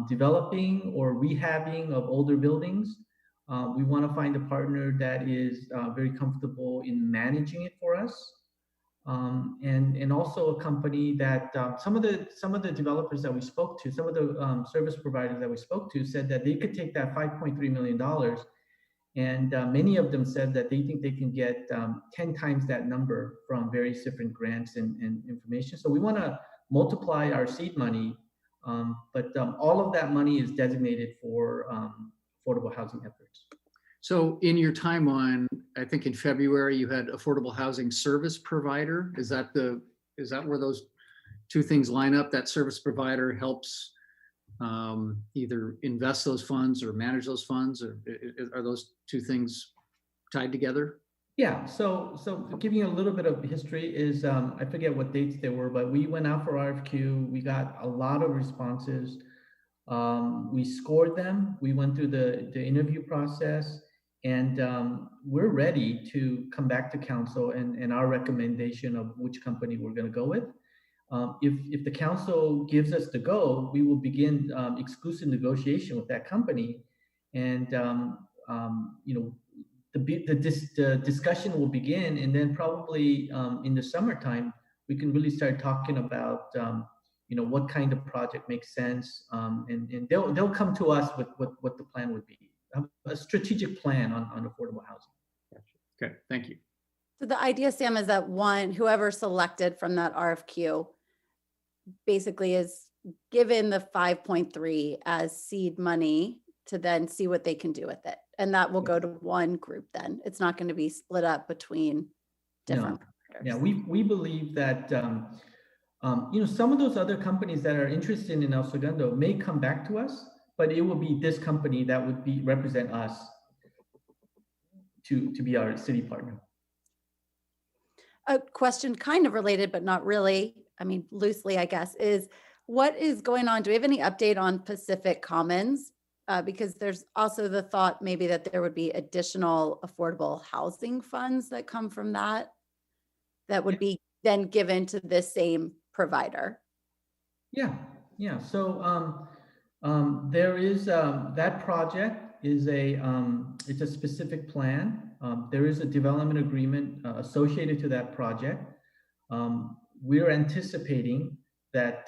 developing or rehabbing of older buildings. We want to find a partner that is very comfortable in managing it for us. and also a company that some of the developers that we spoke to, some of the service providers that we spoke to said that they could take that $5.3 million, and many of them said that they think they can get 10 times that number from various different grants and information. So we want to multiply our seed money, but all of that money is designated for affordable housing efforts. So in your timeline, I think in February you had affordable housing service provider. Is that where those two things line up? That service provider helps either invest those funds or manage those funds, or are those two things tied together? Yeah. So giving you a little bit of history is I forget what dates they were, but we went out for RFQ. We got a lot of responses. We scored them. We went through the interview process. And we're ready to come back to council and our recommendation of which company we're going to go with. If the council gives us the go, we will begin exclusive negotiation with that company, and the discussion will begin. And then probably in the summertime, we can really start talking about what kind of project makes sense, and they'll come to us with what the plan would be. A strategic plan on affordable housing. Okay, thank you. So the idea, Sam, is that whoever selected from that RFQ basically is given the 5.3 as seed money to then see what they can do with it. And that will go to one group then. It's not going to be split up between different providers. Yeah, we believe that some of those other companies that are interested in El Segundo may come back to us, but it will be this company that would represent us to be our city partner. A question kind of related, but not really, I mean, loosely, I guess, is what is going on? Do we have any update on Pacific Commons? Because there's also the thought maybe that there would be additional affordable housing funds that come from that would be then given to this same provider. Yeah. So there is that project is it's a specific plan. There is a development agreement associated to that project. We're anticipating that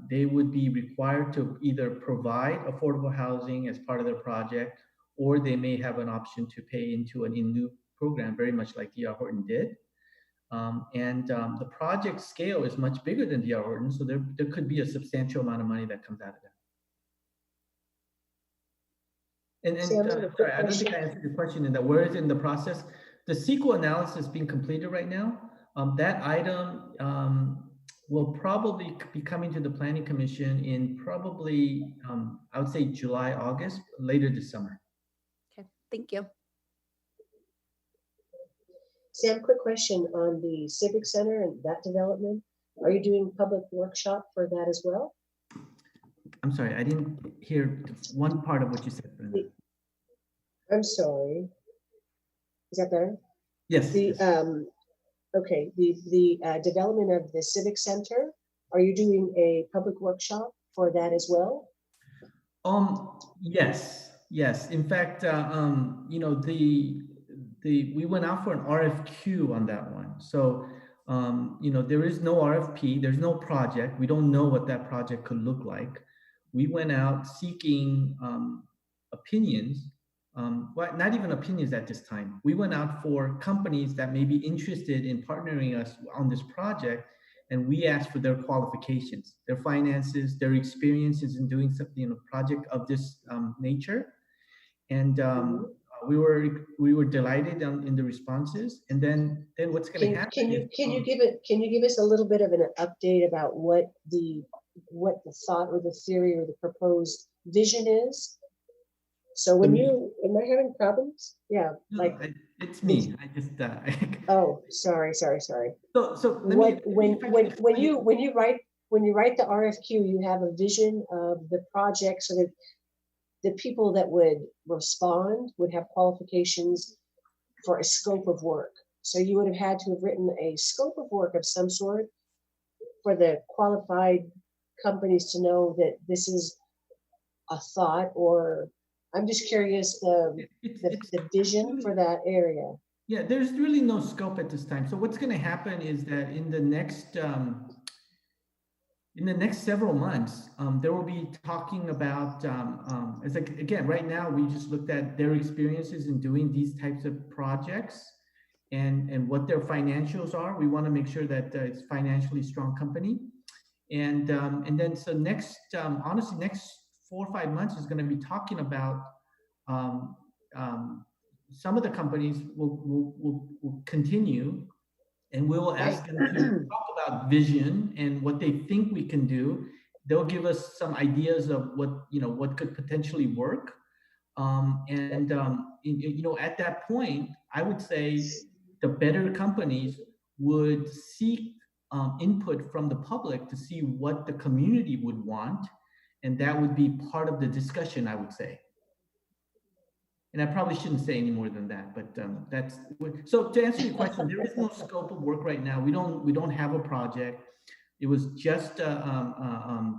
they would be required to either provide affordable housing as part of their project, or they may have an option to pay into an in-lieu program, very much like D.R. Horton did. The project scale is much bigger than D.R. Horton, so there could be a substantial amount of money that comes out of that. Sorry, I don't think I answered your question in that where is it in the process. The CEQA analysis being completed right now. That item will probably be coming to the Planning Commission in probably, I would say July, August, later this summer. Okay, thank you. Sam, quick question on the Civic Center and that development. Are you doing public workshop for that as well? I'm sorry, I didn't hear one part of what you said. I'm sorry. Is that better? Yes. Okay, the development of the Civic Center, are you doing a public workshop for that as well? Yes. In fact, we went out for an RFQ on that one. So, there is no RFP, there's no project. We don't know what that project could look like. We went out seeking opinions. Well, not even opinions at this time. We went out for companies that may be interested in partnering us on this project, and we asked for their qualifications, their finances, their experiences in doing something, project of this nature. And we were delighted in the responses. And then what's going to happen? Can you give us a little bit of an update about what the thought or the theory or the proposed vision is? So when am I having problems? Yeah, it's me. I just. Oh, sorry. So when you write the RFQ, you have a vision of the project so that the people that would respond would have qualifications for a scope of work. So you would have had to have written a scope of work of some sort for the qualified companies to know that this is a thought, or I'm just curious the vision for that area. Yeah, there's really no scope at this time. So what's going to happen is that in the next several months, there will be talking about, it's like, again, right now, we just looked at their experiences in doing these types of projects and what their financials are. We want to make sure that it's a financially strong company. And then, so next, honestly, next 4 or 5 months is going to be talking about some of the companies will continue, and we will ask them to talk about vision and what they think we can do. They'll give us some ideas of what could potentially work. At that point, I would say the better companies would seek input from the public to see what the community would want, and that would be part of the discussion, I would say. And I probably shouldn't say any more than that, but that's so. To answer your question, there is no scope of work right now. We don't have a project. It was just an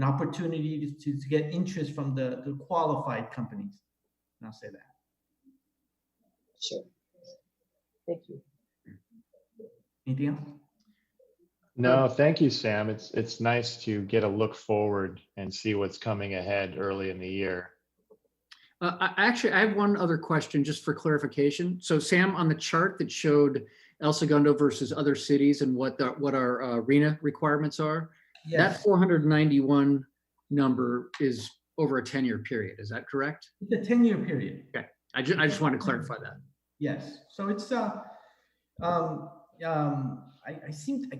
opportunity to get interest from the qualified companies. And I'll say that. Sure. Thank you. Anything else? No, thank you, Sam. It's nice to get a look forward and see what's coming ahead early in the year. I have one other question just for clarification. So Sam, on the chart that showed El Segundo versus other cities and what our RENA requirements are, yes. That 491 number is over a 10-year period. Is that correct? It's a 10-year period. Okay. I just want to clarify that. Yes. So it's I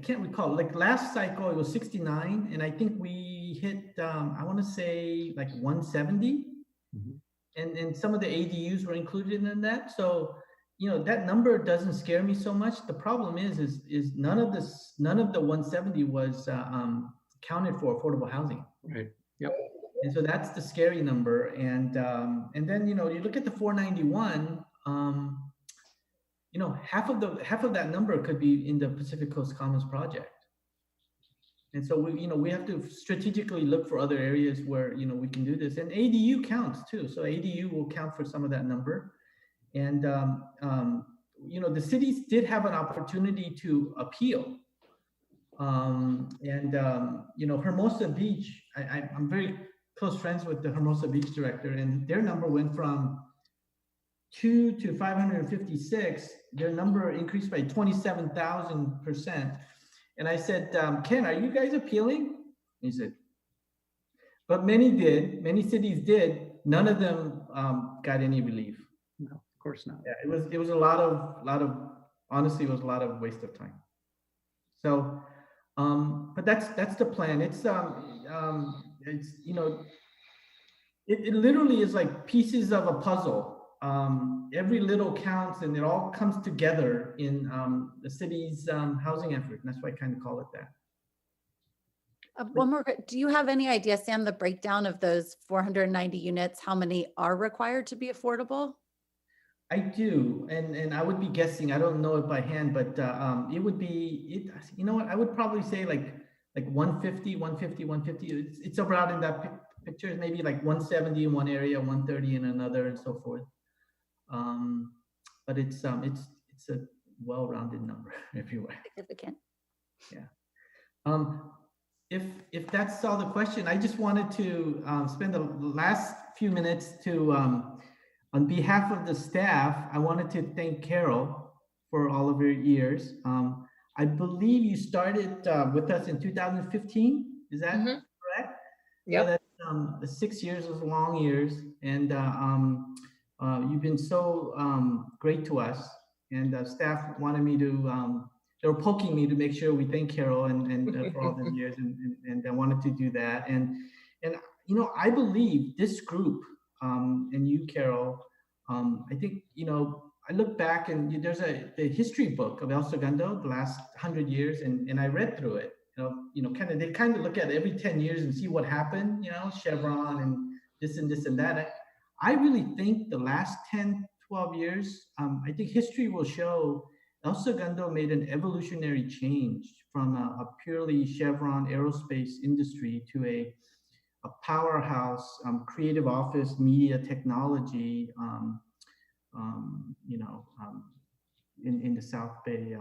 can't recall, like last cycle it was 69, and I think we hit I want to say like 170. Mm-hmm. And some of the ADUs were included in that. So, that number doesn't scare me so much. The problem is none of the 170 was counted for affordable housing. Right. Yep. And so that's the scary number. And then, you look at the 491, half of that number could be in the Pacific Coast Commons project. And so we have to strategically look for other areas where we can do this, and ADU counts too. So ADU will count for some of that number, and the cities did have an opportunity to appeal, Hermosa Beach. I'm very close friends with the Hermosa Beach director, and their number went from 2 to 556. Their number increased by 27,000%. And I said, Ken, are you guys appealing? He said, but many did. Many cities did. None of them got any relief. No, of course not. Yeah, it was a lot of honestly, it was a lot of waste of time. So, but that's the plan. It literally is like pieces of a puzzle. Every little counts, and it all comes together in the city's housing effort. And that's why I kind of call it that. One more, do you have any idea, Sam, the breakdown of those 490 units, how many are required to be affordable? I do, and I would be guessing, I don't know it by hand, but it would be, you know what, I would probably say like 150. It's around in that picture, maybe like 170 in one area, 130 in another, and so forth. But it's a well-rounded number everywhere. Significant. Yeah. If that's all the question, I just wanted to spend the last few minutes to, on behalf of the staff, I wanted to thank Carol for all of your years. I believe you started with us in 2015. Is that correct? Yeah. So that's 6 years is long years, and you've been so great to us. And staff wanted me to. They were poking me to make sure we thank Carol and for all the years, and I wanted to do that. And I believe this group and you, Carol. I think I look back and there's the history book of El Segundo, the last 100 years, and I read through it. They kind of look at every 10 years and see what happened. Chevron and this and that. I really think the last 10, 12 years, I think history will show El Segundo made an evolutionary change from a purely Chevron aerospace industry to a powerhouse creative office, media technology, in the South Bay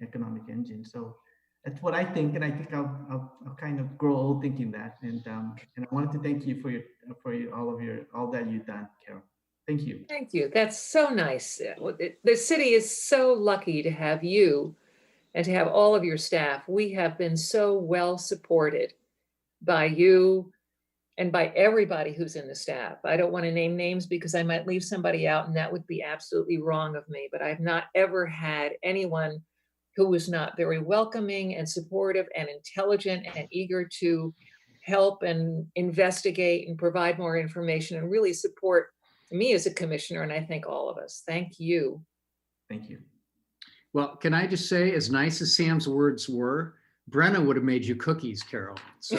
economic engine. So that's what I think, and I think I'll kind of grow old thinking that. And I wanted to thank you for all that you've done, Carol. Thank you. Thank you. That's so nice. The city is so lucky to have you and to have all of your staff. We have been so well supported by you and by everybody who's in the staff. I don't want to name names because I might leave somebody out, and that would be absolutely wrong of me, but I've not ever had anyone who was not very welcoming and supportive and intelligent and eager to help and investigate and provide more information and really support me as a commissioner, and I think all of us. Thank you. Thank you. Well, can I just say, as nice as Sam's words were, Brenna would have made you cookies, Carol. So.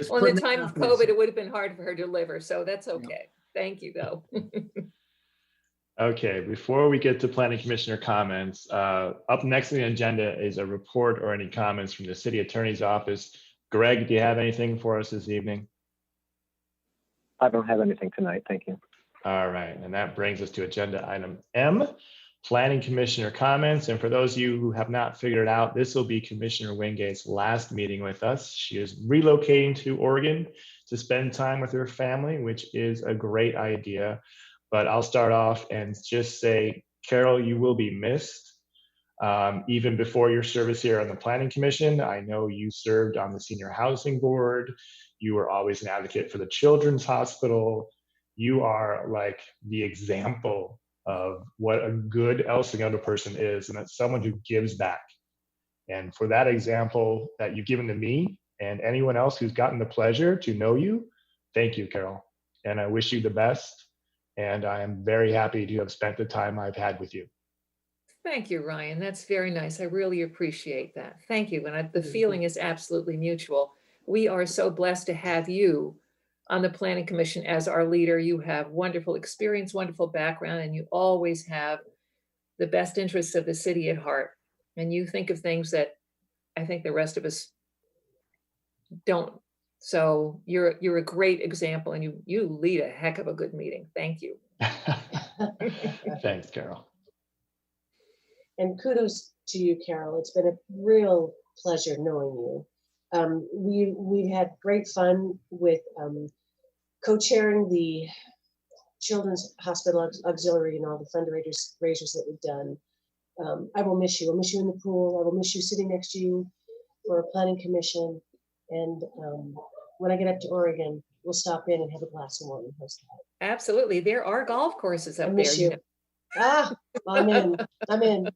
Well, in the time of COVID, it would have been hard for her to deliver, so that's okay. Thank you, though. Okay, before we get to planning commissioner comments, up next on the agenda is a report or any comments from the city attorney's office. Greg, do you have anything for us this evening? I don't have anything tonight, thank you. All right, and that brings us to agenda item M, planning commissioner comments. And for those of you who have not figured it out, this will be Commissioner Wingate's last meeting with us. She is relocating to Oregon to spend time with her family, which is a great idea. But I'll start off and just say, Carol, you will be missed. Even before your service here on the Planning Commission, I know you served on the Senior Housing Board. You were always an advocate for the Children's Hospital. You are like the example of what a good El Segundo person is, and that's someone who gives back. And for that example that you've given to me and anyone else who's gotten the pleasure to know you, thank you, Carol. And I wish you the best. And I am very happy to have spent the time I've had with you. Thank you, Ryan. That's very nice. I really appreciate that. Thank you. And the feeling is absolutely mutual. We are so blessed to have you on the Planning Commission as our leader. You have wonderful experience, wonderful background, and you always have the best interests of the city at heart. And you think of things that I think the rest of us don't. So you're a great example, and you lead a heck of a good meeting. Thank you. Thanks, Carol. And kudos to you, Carol. It's been a real pleasure knowing you. We had great fun with co-chairing the Children's Hospital Auxiliary and all the fundraisers that we've done. I will miss you. I'll miss you in the pool. I will miss you sitting next to you for a planning commission. And when I get up to Oregon, we'll stop in and have a glass of wine. Absolutely. There are golf courses up I miss there. you. Ah, I'm in. I'm in.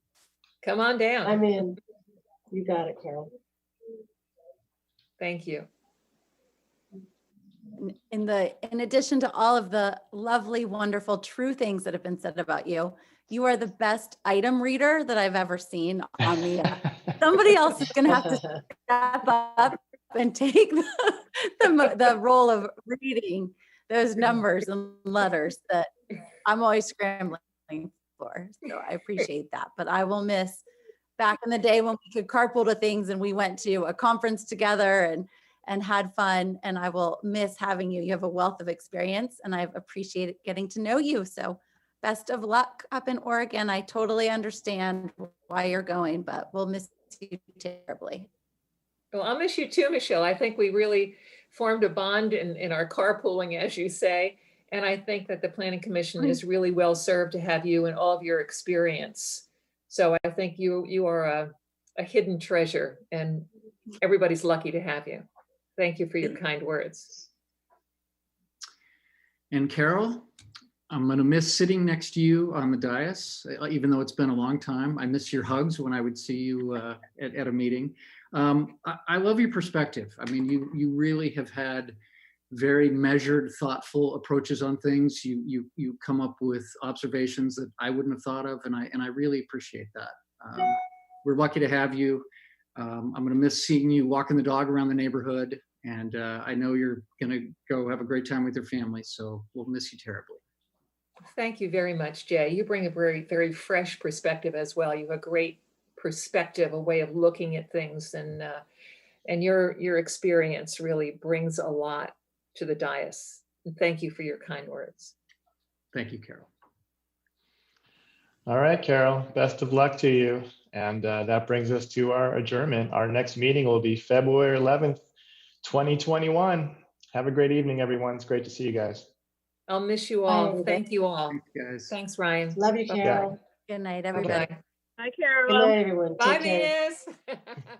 Come on down. I'm in. You got it, Carol. Thank you. In addition to all of the lovely, wonderful, true things that have been said about you, you are the best item reader that I've ever seen on the. Somebody else is going to have to step up and take the role of reading those numbers and letters that I'm always scrambling for. So I appreciate that. But I will miss back in the day when we could carpool to things and we went to a conference together and had fun. And I will miss having you. You have a wealth of experience and I've appreciated getting to know you. So best of luck up in Oregon. I totally understand why you're going, but we'll miss you terribly. Well, I'll miss you too, Michelle. I think we really formed a bond in our carpooling, as you say. And I think that the Planning Commission is really well served to have you and all of your experience. So I think you are a hidden treasure and everybody's lucky to have you. Thank you for your kind words. And Carol, I'm going to miss sitting next to you on the dais, even though it's been a long time. I miss your hugs when I would see you at a meeting. I love your perspective. I mean, you really have had very measured, thoughtful approaches on things. You come up with observations that I wouldn't have thought of, and I really appreciate that. We're lucky to have you. I'm going to miss seeing you walking the dog around the neighborhood, and I know you're going to go have a great time with your family, so we'll miss you terribly. Thank you very much, Jay. You bring a very, very fresh perspective as well. You have a great perspective, a way of looking at things, and your experience really brings a lot to the dais. And thank you for your kind words. Thank you, Carol. All right, Carol, best of luck to you. And that brings us to our adjournment. Our next meeting will be February 11th, 2021. Have a great evening, everyone. It's great to see you guys. I'll miss you all. Bye. Thank you all. Thanks, guys. Thanks, Ryan. Love you, Bye-bye. Carol. Good night, Bye-bye. everybody. Hi, Carol. Good night, everyone. Bye, Take care. Venus.